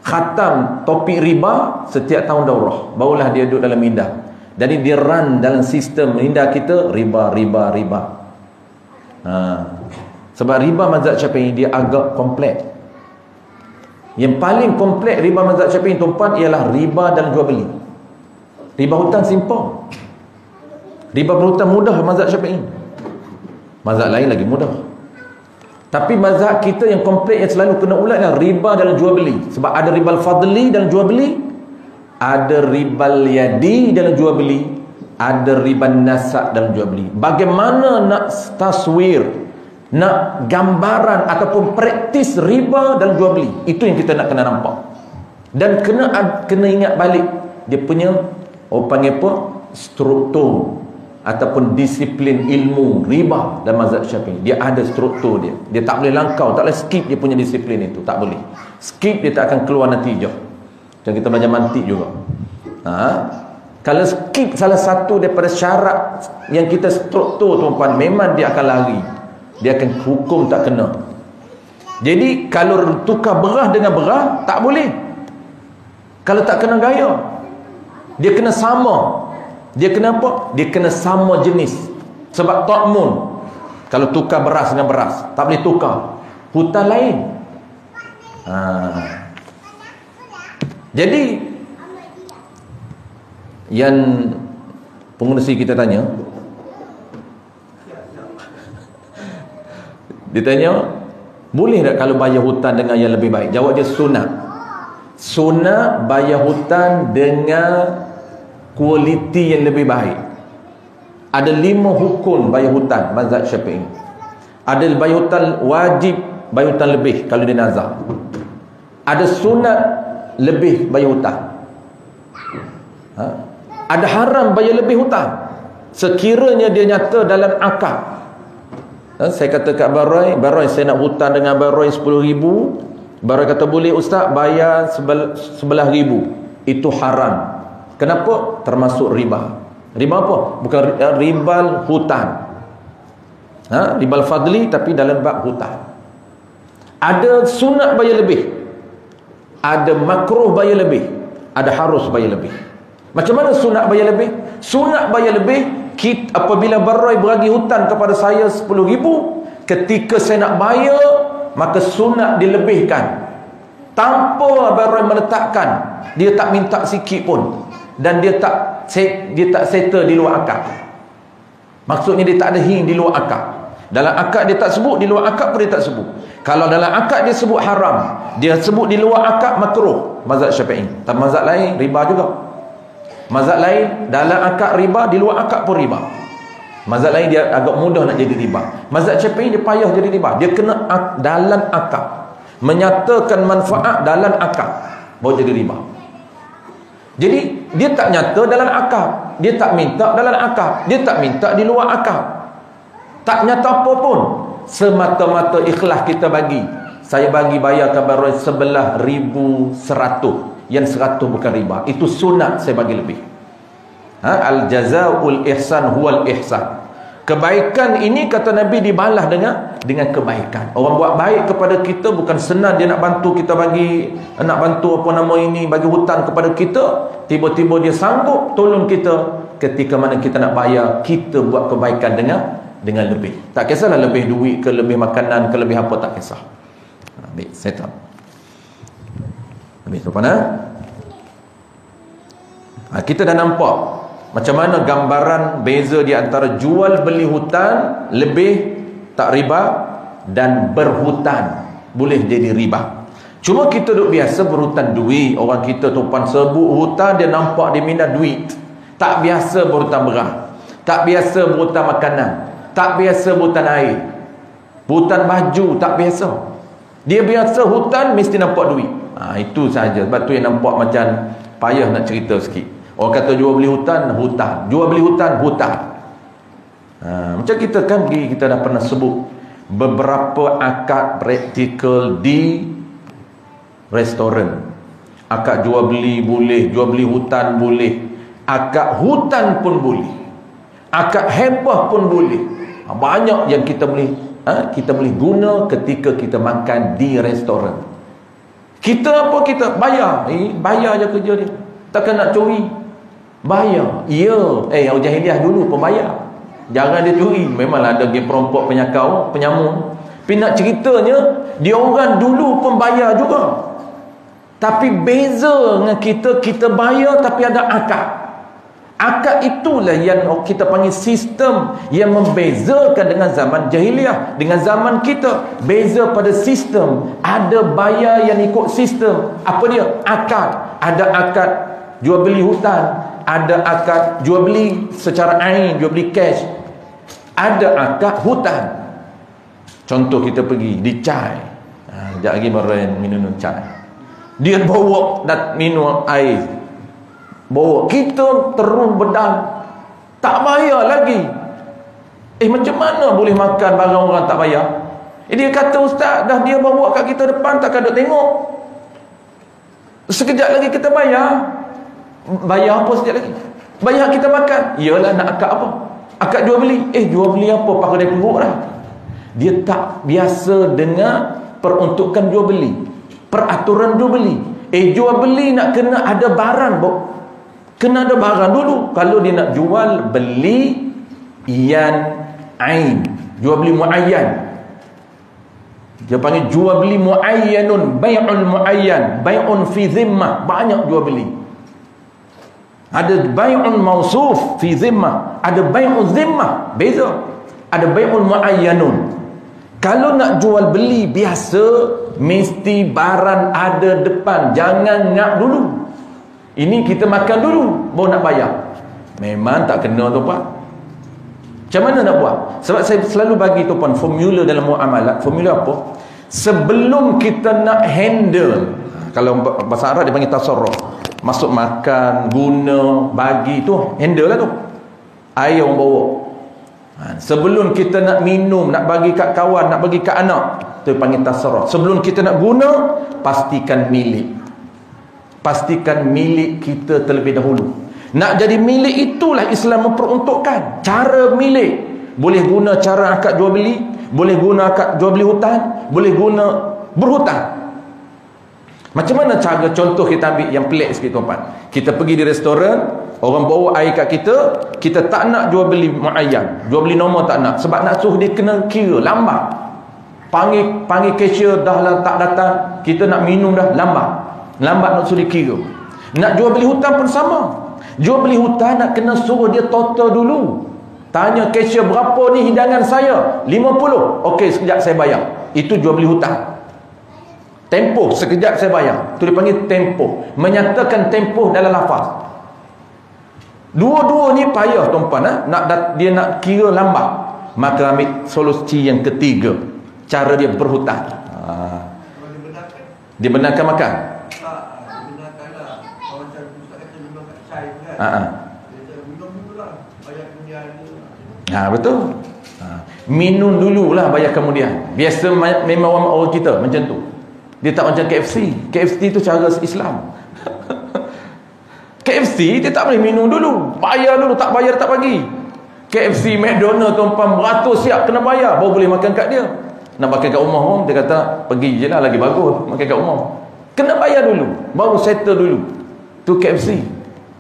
khatam topik riba, setiap tahun daurah, barulah dia duduk dalam minda. Jadi dia run dalam sistem minda kita riba. Sebab riba mazhab Syafi'i dia agak kompleks. Yang paling kompleks riba mazhab Syafi'i tuan-tuan ialah riba dalam jual beli. Riba hutang simple. Riba berhutang mudah mazhab Syafi'i. Mazhab lain lagi mudah. Tapi mazhab kita yang kompleks yang selalu kena ulat adalah riba dalam jual beli. Sebab ada riba al-fadli dalam jual beli, ada riba al-yadi dalam jual beli, ada riba nasak dalam jual beli. Bagaimana nak taswir, nak gambaran ataupun praktis riba dalam jual beli, itu yang kita nak kena nampak. Dan kena ingat balik dia punya panggil apa? Struktur ataupun disiplin ilmu riba dalam mazhab Syafi'i. Dia ada struktur dia. Dia tak boleh langkau, tak boleh skip dia punya disiplin itu, tak boleh. Skip dia tak akan keluar natijah. Macam kita belajar mantik juga. Kalau skip salah satu daripada syarat yang kita struktur tuan-tuan, memang dia akan lari. Dia akan hukum tak kena. Jadi kalau tukar beras dengan beras, tak boleh. Kalau tak kena gaya, dia kena sama. Dia kena apa? Dia kena sama jenis. Sebab ta'mun, kalau tukar beras dengan beras, tak boleh tukar. Hutan lain. Jadi yang pengurusi kita tanya, dia tanya, boleh tak kalau bayar hutang dengan yang lebih baik? Jawab dia sunat. Sunat bayar hutang dengan kualiti yang lebih baik. Ada 5 hukum bayar hutang mazhab Syafi'i. Ada bayar hutang wajib, bayar hutang lebih kalau dia nazar. Ada sunat lebih bayar hutang. Ada haram bayar lebih hutang sekiranya dia nyata dalam akad. Saya kata kat Barai saya nak hutang dengan Barai 10,000. Barai kata boleh ustaz, bayar 11,000. Itu haram. Kenapa? Termasuk riba. Riba apa? Bukan riba hutang. Riba al-fadli tapi dalam bab hutang. Ada sunat bayar lebih, ada makruh bayar lebih, ada harus bayar lebih. Macam mana sunat bayar lebih? Sunat bayar lebih apabila Barai beragi hutang kepada saya 10,000, ketika saya nak bayar, maka sunat dilebihkan tanpa Barai meletakkan. Dia tak minta sikit pun, dan dia tak settle di luar akad. Maksudnya dia tak ada hing di luar akad. Dalam akad dia tak sebut, di luar akad pun dia tak sebut. Kalau dalam akad dia sebut haram, dia sebut di luar akad makruh, mazhab Syafi'i. Tapi mazhab lain riba juga. Mazhab lain dalam akad riba, di luar akad pun riba. Mazhab lain dia agak mudah nak jadi riba. Mazhab Syafi'i dia payah jadi riba. Dia kena dalam akad, menyatakan manfaat dalam akad baru jadi riba. Jadi dia tak nyata dalam akad, dia tak minta dalam akad, dia tak minta di luar akad, tak nyata apa pun, semata-mata ikhlas kita bagi. Saya bagi bayar kabar 11,100, yang 100 bukan riba, itu sunat, saya bagi lebih. Al jazaul ihsan huwal ihsan. Kebaikan ini kata Nabi dibalas dengan kebaikan. Orang buat baik kepada kita bukan senang dia nak bantu kita, bagi nak bantu apa nama ini, bagi hutang kepada kita, tiba-tiba dia sanggup tolong kita. Ketika mana kita nak bayar, kita buat kebaikan dengan lebih. Tak kisahlah lebih duit ke, lebih makanan ke, lebih apa, tak kisah. Baik, set up. Habis tu mana? Kita dah nampak macam mana gambaran beza di antara jual beli hutang lebih tak riba dan berhutang boleh jadi riba. Cuma kita duk biasa berhutang duit. Orang kita tupan sebut hutang, dia nampak dia minat duit. Tak biasa berhutang beras, tak biasa berhutang makanan, tak biasa berhutang air, berhutang baju, tak biasa. Dia biasa hutang mesti nampak duit. Itu saja. Sebab tu yang nampak macam payah nak cerita sikit. Orang kata jual beli hutang, hutang. Jual beli hutang, hutang. Macam kita kan, kita dah pernah sebut beberapa akad praktikal di restoran. Akad jual beli boleh, jual beli hutang boleh, akad hutang pun boleh, akad hibah pun boleh. Banyak yang kita boleh guna ketika kita makan di restoran. Kita apa, kita bayar, bayar je kerja dia. Takkan nak curi, bayar. Ya, orang jahiliah dulu pembayar. Jangan dia curi. Memanglah ada geng perompok, penyakau, penyamun. Tapi nak ceritanya, dia orang dulu pembayar juga. Tapi beza dengan kita bayar tapi ada akad. Akad itulah yang kita panggil sistem yang membezakan dengan zaman jahiliah dengan zaman kita. Beza pada sistem. Ada bayar yang ikut sistem. Apa dia? Akad. Ada akad jual beli hutang, ada akad jual beli secara ain, jual beli cash, ada akad hutang. Contoh kita pergi di Chai, sekejap lagi meren minum Chai, dia bawa dat minum air, bawa, kita terus bedal, tak bayar lagi. Macam mana boleh makan barang orang tak bayar? Dia kata, ustaz, dah dia bawa kat kita depan, takkan duk tengok, sekejap lagi kita bayar. Bayar apa sekejap lagi? Bayar kita makan. Iyalah, nak akad apa? Akad jual beli. Jual beli apa? Pakai dia perut lah. Dia tak biasa dengan peruntukan jual beli, peraturan jual beli. Jual beli nak kena ada barang, kena ada barang dulu. Kalau dia nak jual beli yan ain, jual beli muayyan, dia panggil jual beli muayyanun, bai'ul muayyan, bai'un fi zimmah. Banyak jual beli. Ada bai'un mausuf fi zimmah, ada bai'un zimmah, beza. Ada bai'un muayyanun. Kalau nak jual beli biasa, mesti barang ada depan, jangan nak dulu. Ini kita makan dulu baru nak bayar. Memang tak kena tu Pak. Macam mana nak buat? Sebab saya selalu bagi tu Pak formula dalam muamalat. Formula apa? Sebelum kita nak handle, kalau bahasa Arab dia panggil tasarruf, masuk makan, guna, bagi, tu handle lah tu. Air orang bawa. Sebelum kita nak minum, nak bagi kat kawan, nak bagi kat anak, tu panggil tasarruf. Sebelum kita nak guna, pastikan milik. Pastikan milik kita terlebih dahulu. Nak jadi milik itulah Islam memperuntukkan. Cara milik. Boleh guna cara akad jual beli, boleh guna akad jual beli hutang, boleh guna berhutang. Macam mana cara, contoh kita ambil yang pelik sikit tuan-tuan. Kita pergi di restoran, orang bawa air kat kita, kita tak nak jual beli muayyan, jual beli nombor tak nak, sebab nak suruh dia kena kira, lambat. Panggil cashier dah lah tak datang, kita nak minum dah lambat nak suruh dia kira. Nak jual beli hutang pun sama. Jual beli hutang nak kena suruh dia total dulu. Tanya cashier, berapa ni hidangan saya? 50. Okey, sekejap saya bayar. Itu jual beli hutang. Tempoh, sekejap saya bayar. Itu dipanggil tempoh. Menyatakan tempoh dalam lafaz. Dua-dua ni payah tuan-puan, dia nak kira lambat. Maka ambil solusi yang ketiga. Cara dia berhutang. Dia benarkan makan. Betul. Minum dululah, bayar kemudian. Biasa memang orang kita macam tu. Dia tak macam KFC. KFC tu cara Islam. KFC dia tak boleh minum dulu, bayar dulu, tak bayar tak bagi. KFC, McDonald tuan-puan beratus siap kena bayar baru boleh makan kat dia. Nak makan kat rumah pun dia kata pergi je lah, lagi bagus makan kat rumah. Kena bayar dulu, baru settle dulu. Tu KFC.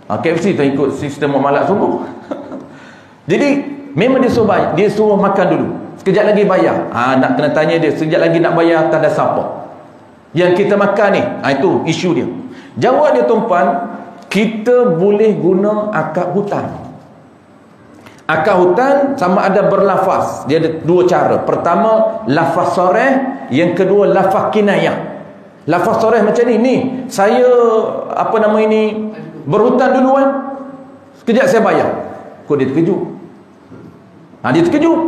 KFC tak ikut sistem muamalat sungguh. Jadi memang dia suruh bayar, dia suruh makan dulu, sekejap lagi bayar. Nak kena tanya dia, sekejap lagi nak bayar tak ada siapa. Yang kita makan ni, itu isu dia. Jawab dia tuan-puan, kita boleh guna akad hutang. Akad hutang sama ada berlafaz. Dia ada dua cara. Pertama, lafaz soreh. Yang kedua, lafaz kinayah. Lafaz soreh macam ni, saya berhutang duluan, sekejap saya bayar. Kok dia terkejut? Dia terkejut.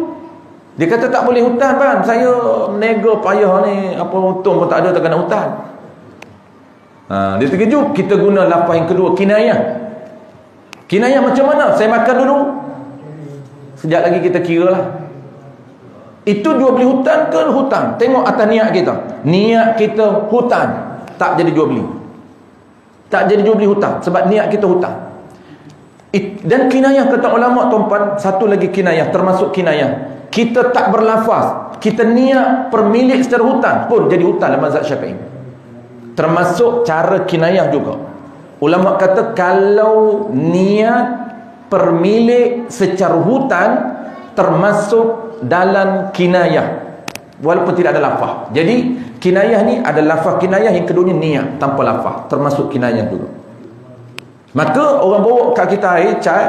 Dia kata tak boleh hutang bang, saya menega payah ni, apa untung pun tak ada, tak kena hutang. Dia terkejut. Kita guna lafaz yang kedua, kinayah. Kinayah macam mana? Saya makan dulu, sekejap lagi kita kira lah. Itu jual beli hutang ke hutang? Tengok atas niat kita. Niat kita hutang, tak jadi jual beli. Tak jadi jual beli hutang sebab niat kita hutang. Dan kinayah kata ulama tuan-puan, satu lagi kinayah, termasuk kinayah, kita tak berlafaz, kita niat permilik secara hutang pun jadi hutang dalam mazhab Syafi'i. Termasuk cara kinayah juga. Ulama kata kalau niat permilik secara hutang termasuk dalam kinayah walaupun tidak ada lafaz. Jadi kinayah ni ada lafaz kinayah, yang keduanya niat tanpa lafaz, termasuk kinayah juga. Maka orang bawa kat kita air cai,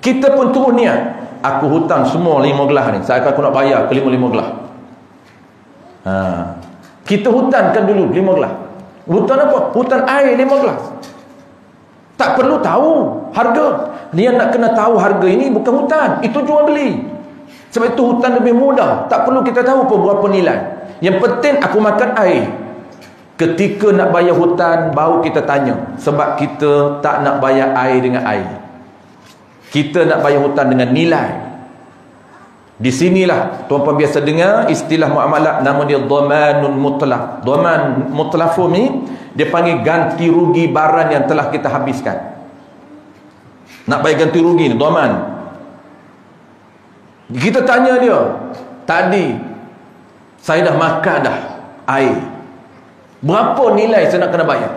kita pun terus niat, aku hutang semua 5 gelas ni, saya aku nak bayar ke 5 gelas. Kita hutangkan dulu 5 gelas. Hutang apa? Hutang air 5 gelas. Tak perlu tahu harga. Dia nak kena tahu harga ini bukan hutang, itu jual beli. Sebab itu hutang lebih mudah, tak perlu kita tahu pun berapa nilai. Yang penting aku makan air. Ketika nak bayar hutang baru kita tanya, sebab kita tak nak bayar air dengan air. Kita nak bayar hutang dengan nilai. Di sinilah tuan-puan biasa dengar istilah muamalat, nama dia dhamanun mutlaq. Dhaman mutlaqun ni dia panggil ganti rugi barang yang telah kita habiskan. Nak bayar ganti rugi ni dhaman. Kita tanya dia, tadi saya dah makan dah air, berapa nilai saya nak kena bayar?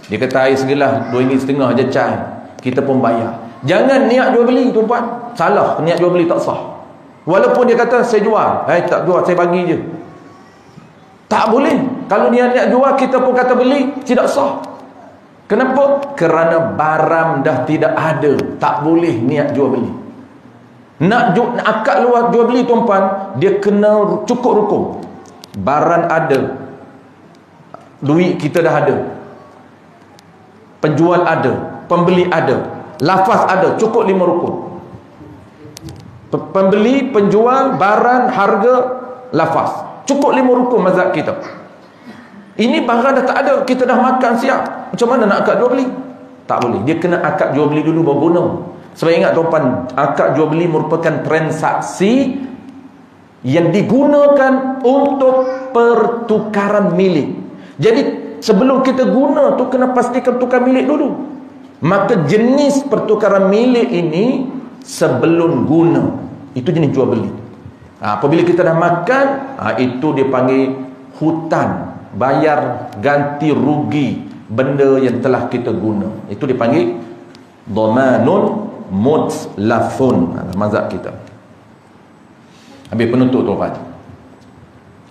Dia kata air segelas RM2.5 je cai. Kita pun bayar. Jangan niat jual beli tuan-puan. Salah, niat jual beli tak sah. Walaupun dia kata saya jual, tak jual, saya bagi je. Tak boleh. Kalau niat jual, kita pun kata beli, tidak sah. Kenapa? Kerana barang dah tidak ada. Tak boleh niat jual beli. Nak akad luar jual beli tuan-puan, dia kena cukup rukun. Barang ada, duit kita dah ada, penjual ada, pembeli ada, lafaz ada, cukup 5 rukun. Pembeli, penjual, barang, harga, lafaz, cukup 5 rukun mazhab kita. Ini barang dah tak ada, kita dah makan siap, macam mana nak akad jual beli? Tak boleh. Dia kena akad jual beli dulu baru guna. Sebab ingat tuan-puan, akad jual beli merupakan transaksi yang digunakan untuk pertukaran milik. Jadi sebelum kita guna tu kena pastikan tukar milik dulu. Maka jenis pertukaran milik ini sebelum guna, itu jenis jual beli. Apabila kita dah makan, itu dia panggil hutang, bayar ganti rugi benda yang telah kita guna. Itu dipanggil dhamanun mutlafun, mazhab kita. Habis penutup tuan-tuan,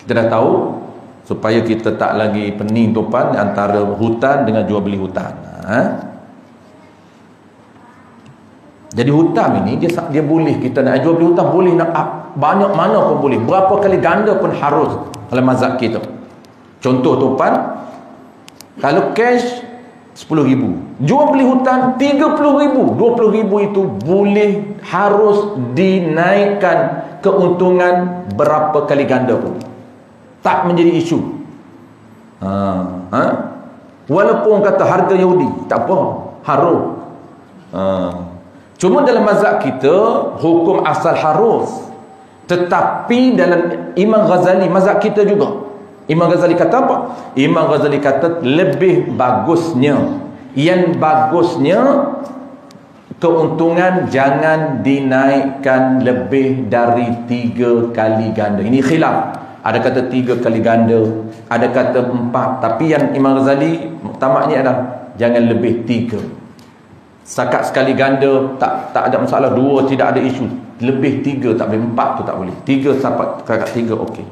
kita dah tahu supaya kita tak lagi pening tuan antara hutang dengan jual beli hutang. Jadi hutang ini dia boleh, kita nak jual beli hutang boleh, nak banyak mana pun boleh, berapa kali ganda pun harus dalam mazhab kita. Contoh tuan, kalau cash 10,000, jual beli hutang 30,000, 20,000 itu boleh, harus dinaikkan keuntungan berapa kali ganda pun, tak menjadi isu. Walaupun kata harga Yahudi, tak apa, harus. Cuma dalam mazhab kita hukum asal harus, tetapi dalam Imam Ghazali, mazhab kita juga, Imam Ghazali kata apa? Imam Ghazali kata lebih bagusnya, yang bagusnya keuntungan jangan dinaikkan lebih dari 3 kali ganda. Ini khilaf, ada kata 3 kali ganda, ada kata 4, tapi yang Imam Ghazali tamaknya adalah jangan lebih 3. Setakat sekali ganda tak ada masalah, 2 tidak ada isu, lebih 3 tak boleh, 4 tu tak boleh, 3 sampai kakak 3 okey.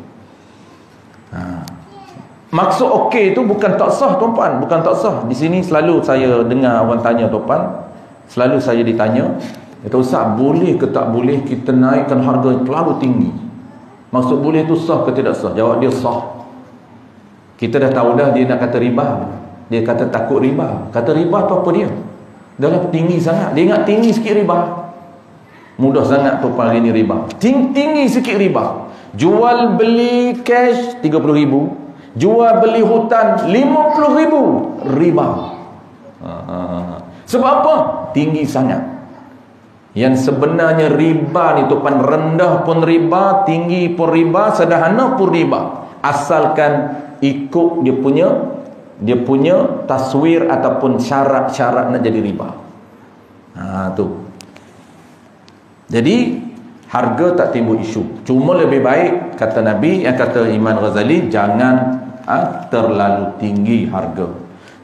Maksud okey itu bukan tak sah tuan-puan, bukan tak sah. Di sini selalu saya dengar orang tanya tuan-puan, selalu saya ditanya, kata Ustaz, boleh ke tak boleh kita naikkan harga yang terlalu tinggi? Maksud boleh itu sah ke tidak sah? Jawab dia sah. Kita dah tahu dah dia nak kata riba, dia kata takut riba. Kata riba tu apa dia? Dah lah tinggi sangat, dia ingat tinggi sikit riba. Mudah sangat tuan-puan hari ni riba, tinggi sikit riba. Jual beli cash 30,000, jual beli hutang 50,000, riba. Sebab apa? Tinggi sangat. Yang sebenarnya riba ni tuan, rendah pun riba, tinggi pun riba, sederhana pun riba, asalkan ikut dia punya taswir ataupun syarat-syarat nak jadi riba. Tu. Jadi harga tak timbul isu. Cuma lebih baik, kata Nabi, yang kata Imam Ghazali, jangan terlalu tinggi harga.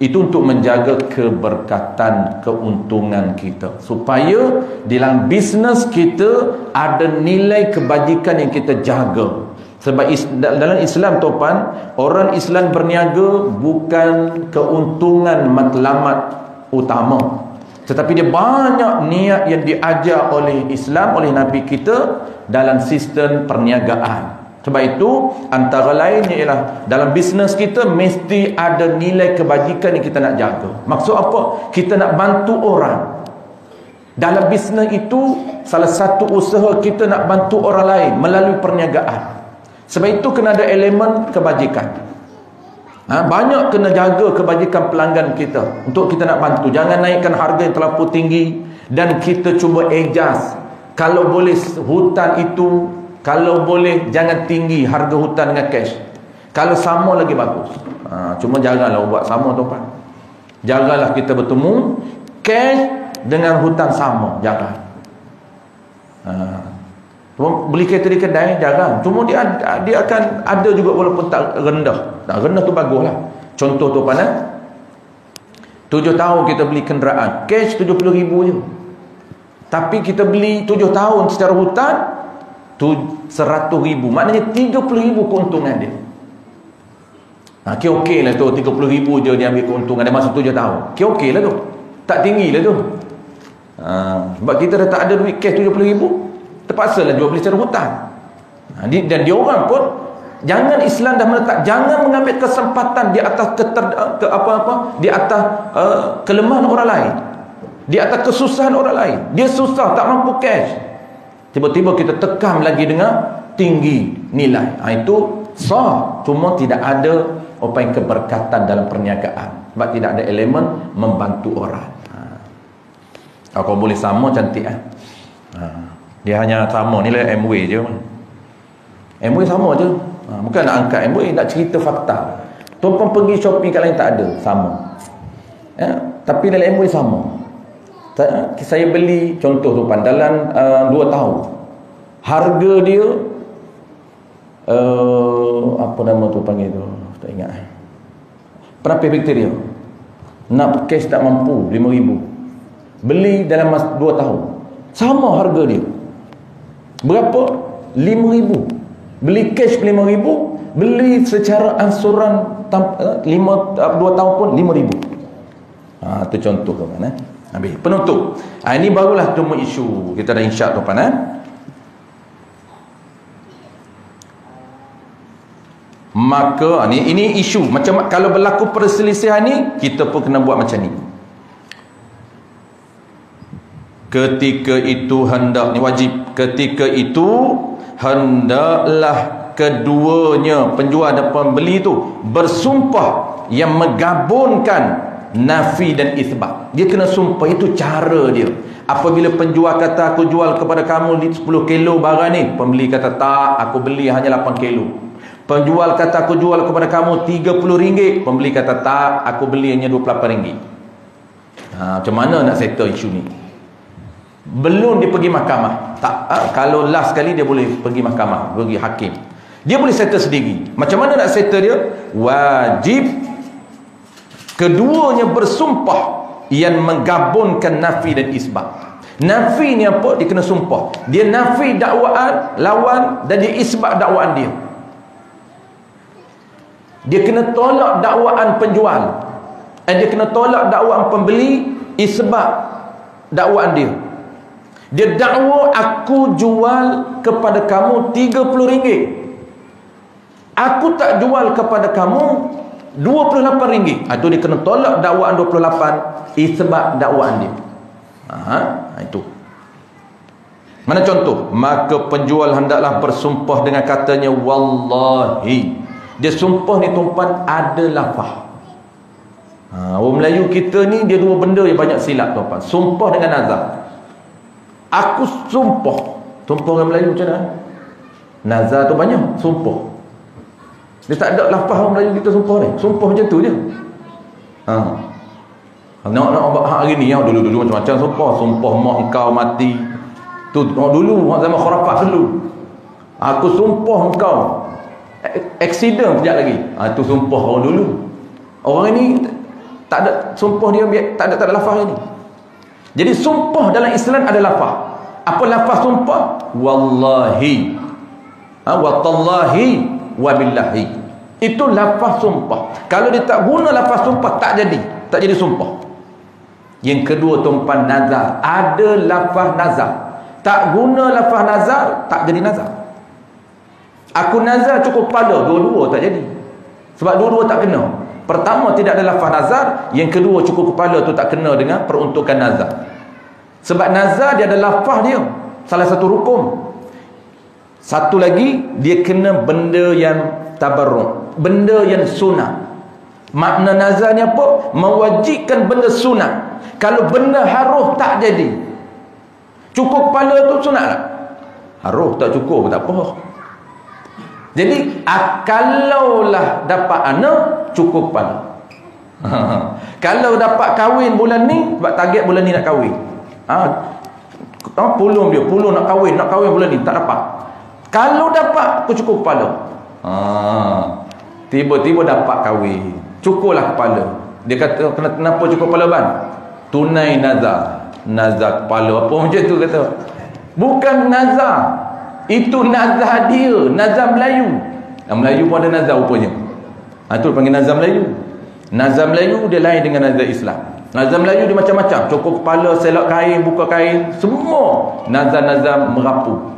Itu untuk menjaga keberkatan, keuntungan kita, supaya dalam bisnes kita ada nilai kebajikan yang kita jaga. Sebab dalam Islam tuan, orang Islam berniaga bukan keuntungan matlamat utama, tetapi dia banyak niat yang diajar oleh Islam, oleh Nabi kita dalam sistem perniagaan. Sebab itu antara lainnya ialah dalam bisnes kita mesti ada nilai kebajikan yang kita nak jaga. Maksud apa? Kita nak bantu orang. Dalam bisnes itu salah satu usaha kita nak bantu orang lain melalui perniagaan. Sebab itu kena ada elemen kebajikan. Banyak kena jaga kebajikan pelanggan kita untuk kita nak bantu. Jangan naikkan harga yang terlalu tinggi, dan kita cuba adjust. Kalau boleh hutang itu, kalau boleh jangan tinggi harga hutang dengan cash. Kalau sama lagi bagus. Cuma janganlah buat sama tuan. Janganlah kita bertemu cash dengan hutang sama, jangan. Beli kereta di kedai, jangan. Cuma dia akan ada juga walaupun tak rendah. Tak rendah tu baguslah. Contoh tu 7 tahun kita beli kenderaan, cash 70,000 je. Tapi kita beli 7 tahun secara hutang 100,000. Maknanya 30,000 keuntungan dia. Okey lah tu, 30,000 je dia ambil keuntungan dia masa 7 tahun. Okey lah tu. Tak tinggi lah tu. Sebab kita dah tak ada duit cash 70,000, terpaksa lah jual beli secara hutang. Dan dia orang pun, jangan Islam dah meletak, jangan mengambil kesempatan di atas di atas kelemahan orang lain, di atas kesusahan orang lain. Dia susah, tak mampu cash, tiba-tiba kita tekan lagi dengan tinggi nilai. Itu sah, cuma tidak ada yang keberkatan dalam perniagaan, sebab tidak ada elemen membantu orang. Kalau boleh sama cantik dia hanya sama nilai MW je. MW sama je. Bukan nak angkat MW, nak cerita fakta. Tuan pergi shopping kat lain tak ada, sama. Tapi dalam MW sama. Saya beli, contoh tuan, dalam 2 tahun harga dia apa nama tu panggil tu, tak ingat. Penapis bakteria. Nak cash tak mampu, 5,000. Beli dalam 2 tahun. Sama harga dia. Berapa? 5,000. Beli cash 5,000, beli secara ansuran 2 tahun pun 5,000. Itu contoh kan. Habis. Penutup. Ini barulah temu isu. Kita dah insya tuan-tuan. Maka ini isu. Macam kalau berlaku perselisihan ni, kita pun kena buat macam ni. Ketika itu hendak, ni wajib. Ketika itu hendaklah keduanya, penjual dan pembeli itu bersumpah yang menggabungkan nafi dan isbat. Dia kena sumpah, itu cara dia. Apabila penjual kata aku jual kepada kamu 10 kilo barang ni, pembeli kata tak, aku beli hanya 8 kilo. Penjual kata aku jual kepada kamu RM30, pembeli kata tak, aku beli hanya RM28. Macam mana nak settle isu ni? Belum dia pergi mahkamah. Tak, kalau last sekali dia boleh pergi mahkamah, pergi hakim. Dia boleh settle sendiri. Macam mana nak settle dia? Wajib keduanya bersumpah yang menggabungkan nafi dan isbat. Nafi ni apa? Dia kena sumpah. Dia nafi dakwaan lawan dan dia isbat dakwaan dia. Dia kena tolak dakwaan penjual. Dia kena tolak dakwaan pembeli, isbat dakwaan dia. Dia dakwa aku jual kepada kamu RM30. Aku tak jual kepada kamu RM28. Itu dia kena tolak dakwaan 28, isbat dakwaan dia. Itu. Mana contoh? Maka penjual hendaklah bersumpah dengan katanya wallahi. Dia sumpah ni tuan-tuan ada lafaz. Orang Melayu kita ni dia dua benda yang banyak silap tuan-tuan. Sumpah dengan nazar. Aku sumpah. Sumpah orang Melayu macam mana? Nazar tu banyak, sumpah. Dia tak ada lafaz orang Melayu kita sumpah ni. Sumpah macam tu je. Nak buat hari ni dulu-dulu macam-macam sumpah. Sumpah mak engkau mati. Tu dulu zaman khurafat dulu. Aku sumpah engkau accident sekejap lagi. Tu sumpah orang dulu. Orang ni tak ada sumpah dia, tak ada lafaz ni. Jadi sumpah dalam Islam ada lafaz. Apa lafaz sumpah? Wallahi, watallahi, wabillahi. Itu lafaz sumpah. Kalau dia tak guna lafaz sumpah, tak jadi sumpah. Yang kedua tuan-tuan, nazar. Ada lafaz nazar. Tak guna lafaz nazar, tak jadi nazar. Aku nazar cukup kepala, dua-dua tak jadi. Sebab dua-dua tak kena. Pertama tidak ada lafaz nazar, yang kedua cukup kepala tu tak kena dengan peruntukan nazar. Sebab nazar dia ada lafaz dia, salah satu rukun. Satu lagi dia kena benda yang tabarruk, benda yang sunat. Makna nazar ni apa? Mewajibkan benda sunat. Kalau benda haruh tak jadi. Cukup kepala tu sunat tak? Haruh tak cukup tak apa. Jadi kalaulah dapat anak, cukup kepala. Kalau dapat kahwin bulan ni, sebab target bulan ni nak kahwin. Pulung nak kahwin bulan ni, tak dapat. Kalau dapat, aku cukup kepala. Tiba-tiba dapat kahwin, cukuplah kepala. Dia kata, kenapa cukup kepala bang? Tunai nazar. Nazar kepala apa macam tu kata. Bukan nazar. Itu nazar dia, nazar Melayu. Melayu pun ada nazar rupanya. Itu panggil nazar Melayu. Nazar Melayu dia lain dengan nazar Islam. Nazar Melayu dia macam-macam. Cukup kepala, selak kain, buka kain, semua nazar-nazar merapu.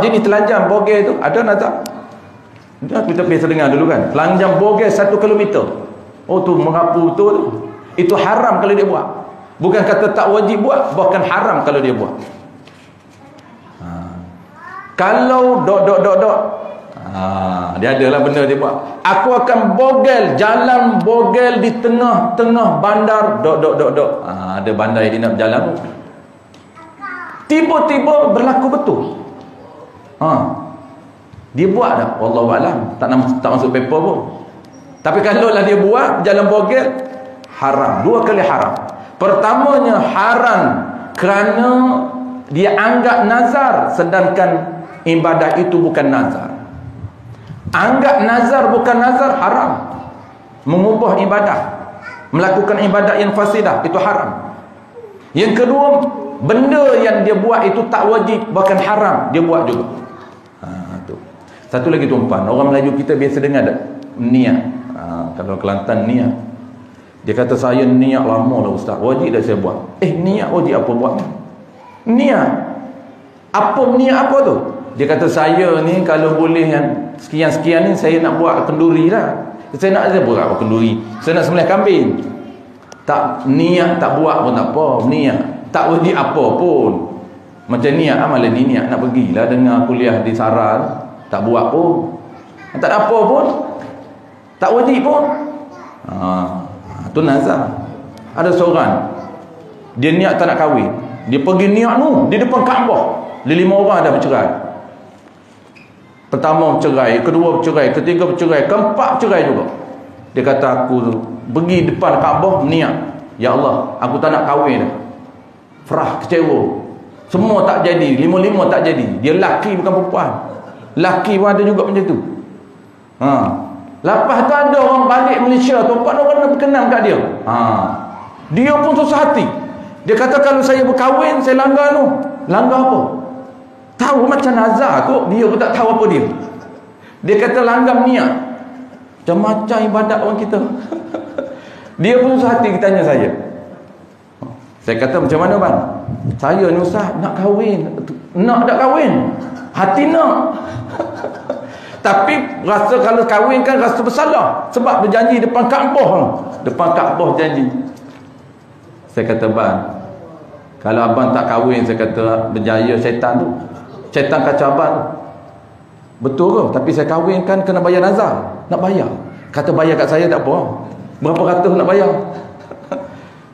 Jenis telanjang bogel tu ada nazar. Kita biasa dengar dulu kan. Telanjang bogel 1 kilometer. Tu merapu tu. Itu haram kalau dia buat. Bukan kata tak wajib buat, bahkan haram kalau dia buat. Kalau dia adalah benda dia buat. Aku akan bogel, jalan bogel di tengah-tengah bandar ada bandar yang dia nak berjalan. Tiba-tiba berlaku betul. Dia buat dah, wallahualam, tak masuk paper pun. Tapi kalau lah dia buat jalan bogel, haram. 2 kali haram. Pertamanya haram kerana dia anggap nazar, sedangkan ibadah itu bukan nazar. Anggap nazar bukan nazar, haram. Mengubah ibadah, melakukan ibadah yang fasidah, itu haram. Yang kedua, benda yang dia buat itu tak wajib, bahkan haram, dia buat juga. Tu. Satu lagi tuan-tuan, orang Melayu kita biasa dengar niat. Kalau Kelantan niat. Dia kata saya niat lama lah ustaz, wajib dah saya buat. Niat wajib apa buat? Niat apa, niat apa tu? Dia kata saya ni kalau boleh yang sekian-sekian ni saya nak buat kenduri lah. Saya nak buat apa kenduri? Saya nak sembelih kambing. Tak niat tak buat pun tak apa, niat. Tak wajib apa pun. Macam niat malah ni niat nak pergilah dengar kuliah di Saral, tak buat pun. Tak ada apa pun. Tak wajib pun. Tu nazar. Ada seorang dia niat tak nak kahwin, dia pergi niat di depan Kaabah, 5 orang dah bercerai. Pertama bercerai, kedua bercerai, ketiga bercerai, keempat bercerai juga. Dia kata aku pergi depan Kaabah niat, ya Allah aku tak nak kahwin dah. Frah, kecewa, semua tak jadi, 5 tak jadi. Dia laki bukan perempuan. Laki pun ada juga macam tu. Lepas tu ada orang balik Malaysia, tempat orang nak berkenan kat dia. Dia pun susah hati. Dia kata kalau saya berkahwin, saya langgar tu. Langgar apa? Tahu macam nazar kot, dia pun tak tahu apa dia. Dia kata langgar niat. Macam-macam ibadat orang kita. Dia pun susah hati tanya saya. Saya kata macam mana bang? Saya ni ustaz nak kahwin. Nak tak kahwin? Hati nak. Tapi rasa kalau kahwin kan rasa bersalah sebab berjanji depan Kaabah. Depan Kaabah janji. Saya kata bang, kalau abang tak kahwin, saya kata berjaya syaitan tu. Syaitan kacau abang tu. Betul ke? Tapi saya kahwin kan kena bayar nazar. Nak bayar. Kata bayar kat saya tak apa. Berapa ratus nak bayar?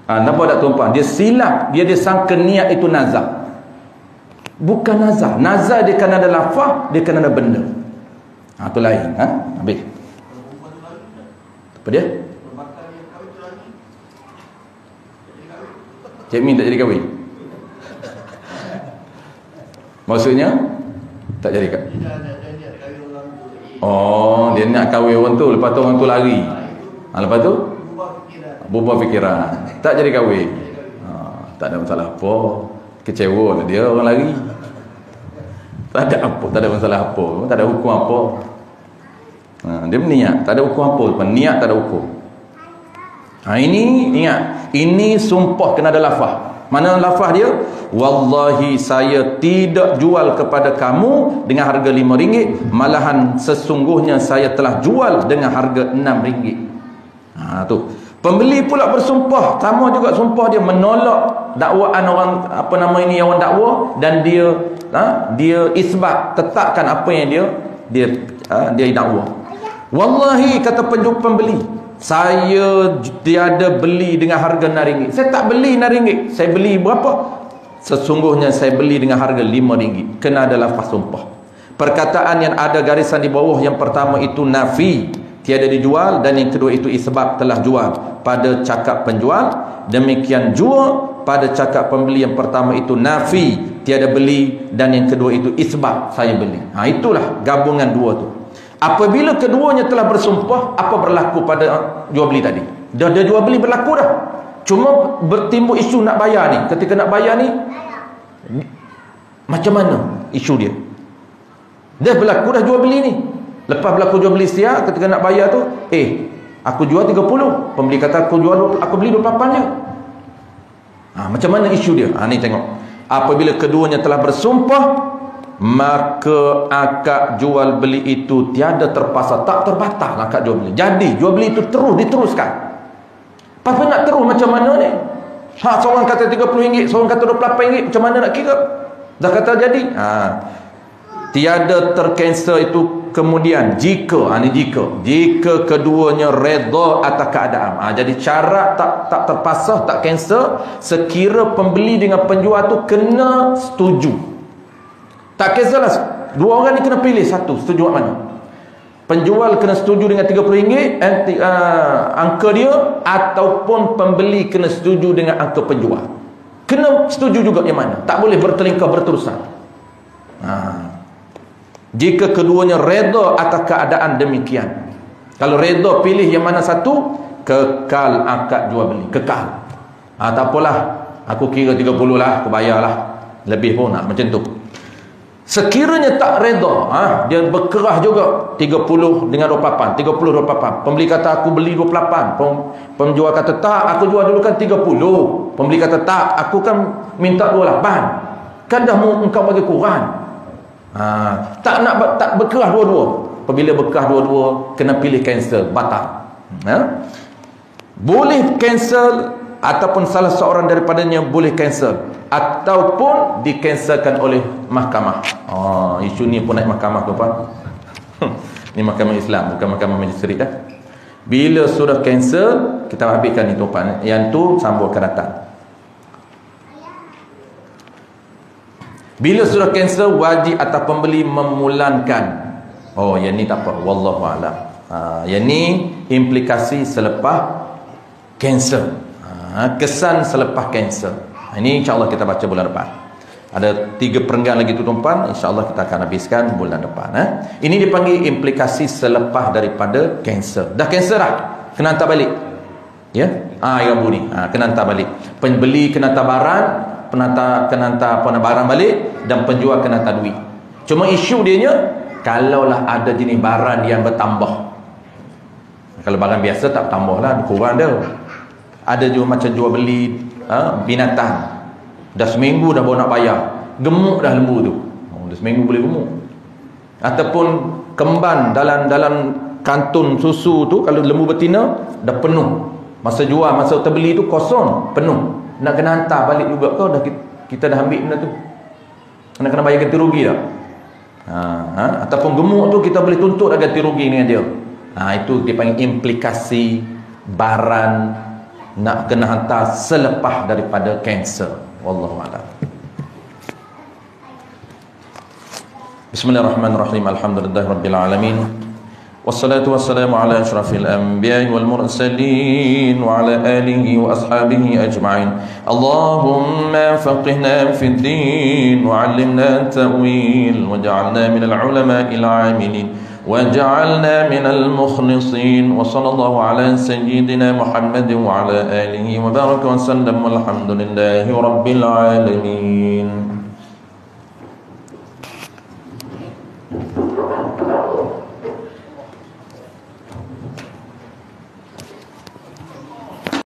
Nampak tak tuan-tuan? Dia silap. Dia sangka niat itu nazar. Bukan nazar. Nazar dia kan ada lafaz, dia kan ada benda. Itu lain. Habis. Apa dia? Cik Min tak jadi kahwin. Maksudnya tak jadi kahwin. Dia nak kahwin orang tu, lepas tu orang tu lari. Lepas tu berubah fikiran, tak jadi kahwin. Tak ada masalah apa. Kecewa lah dia, orang lari. Tak ada apa, tak ada masalah apa, tak ada hukum apa. Dia berniat, tak ada hukum apa. Niat tak ada hukum. Ini ingat, ini sumpah kena ada lafaz. Mana lafaz dia? Wallahi saya tidak jual kepada kamu dengan harga RM5, malahan sesungguhnya saya telah jual dengan harga RM6. Tu. Pembeli pula bersumpah, sama juga sumpah dia menolak dakwaan orang orang dakwa, dan dia isbat, tetapkan apa yang dia dakwa. Wallahi kata pembeli, saya tiada beli dengan harga RM6. Saya tak beli RM6. Saya beli berapa? Sesungguhnya saya beli dengan harga RM5. Kena ada lafaz sumpah. Perkataan yang ada garisan di bawah, yang pertama itu nafi, tiada dijual, dan yang kedua itu isbat, telah jual pada cakap penjual. Demikian juga pada cakap pembeli, yang pertama itu nafi, tiada beli, dan yang kedua itu isbat, saya beli. Itulah gabungan dua tu. Apabila keduanya telah bersumpah, apa berlaku pada jual beli tadi? Dia jual beli berlaku dah. Cuma bertimbul isu nak bayar ni. Ketika nak bayar ni, macam mana isu dia? Dah berlaku dah jual beli ni. Lepas berlaku jual beli siap, ketika nak bayar tu, aku jual 30. Pembeli kata aku beli 28 je. Macam mana isu dia? Ni tengok. Apabila keduanya telah bersumpah, maka akad jual beli itu tiada terpasar, tak terbatal akad jual beli. Jadi jual beli itu terus diteruskan. Apa nak terus macam mana ni? Seorang kata RM30, seorang kata RM28, macam mana nak kira? Dah kata jadi. Tiada tercancel itu kemudian jika keduanya redha atas keadaan. Jadi syarat tak terpasar, tak cancel sekira pembeli dengan penjual tu kena setuju. Tak kisahlah, dua orang ni kena pilih satu, setuju mana? Penjual kena setuju dengan RM30 angka dia, ataupun pembeli kena setuju dengan angka penjual. Kena setuju juga yang mana? Tak boleh bertelingkah berterusan. Jika keduanya reda atas keadaan demikian. Kalau reda pilih yang mana satu, kekal akad jual beli, kekal. Tak apalah, aku kira 30 lah, aku bayar lah. Lebih pun nak macam tu. Sekiranya tak reda, dia berkerah juga 30 dengan 28, 30 28. Pembeli kata aku beli 28. Penjual kata tak, aku jual dulu kan 30. Pembeli kata tak, aku kan minta 28. Kan dah engkau bagi kurang. Tak nak tak berkerah dua-dua. Apabila berkerah dua-dua, kena pilih cancel, batal. Boleh cancel ataupun salah seorang daripadanya boleh cancel ataupun dicancelkan oleh mahkamah. Isu ni pun naik mahkamah tuan-tuan. Ni mahkamah Islam, bukan mahkamah magistrate dah. Bila sudah cancel, kita habiskan ni tuan-tuan. Yang tu sambung akan datang. Bila sudah cancel, wajib atas pembeli memulankan. Yang ni tak apa, wallahu a'lam. Yang ni implikasi selepas cancel. Kesan selepas cancel. Ini insya-Allah kita baca bulan depan. Ada 3 perenggan lagi tu tuan-tuan, insya-Allah kita akan habiskan bulan depan. Ini dipanggil implikasi selepas daripada cancel. Dah cancel dah, kena hantar balik. Ya? Yang bunyi. Kena hantar balik. Pembeli kena hantar barang, kena hantar barang balik, dan penjual kena hantar duit. Cuma isu dia nya, kalaulah ada jenis barang yang bertambah. Kalau barang biasa tak tambah lah, kurang dah. Ada juga macam jual beli binatang. Dah seminggu dah baru nak bayar. Gemuk dah lembu tu. Dah seminggu boleh gemuk. Ataupun kemban dalam kantun susu tu, kalau lembu betina dah penuh. Masa jual, masa terbeli tu kosong, penuh. Nak kena hantar balik juga kau dah kita dah ambil benda tu. Nak kena bayar ganti rugi dah. Ataupun gemuk tu kita boleh tuntut dah ganti rugi dengan dia. Itu dipanggil implikasi barang nak kena hantar selepas daripada cancel. Wallahu a'lam. Bismillahirrahmanirrahim. Alhamdulillahirabbil alamin. Wassalatu wassalamu ala asyrafil anbiya'i wal mursalin wa ala alihi wa ashabihi ajma'in. Allahumma faqihna fid din wa 'allimna at-ta'wil waj'alna minal 'ulama'il 'amilin وجعلنا من المخلصين وصلى الله على سيدنا محمد وعلى آله وبارك وسلم والحمد لله رب العالمين.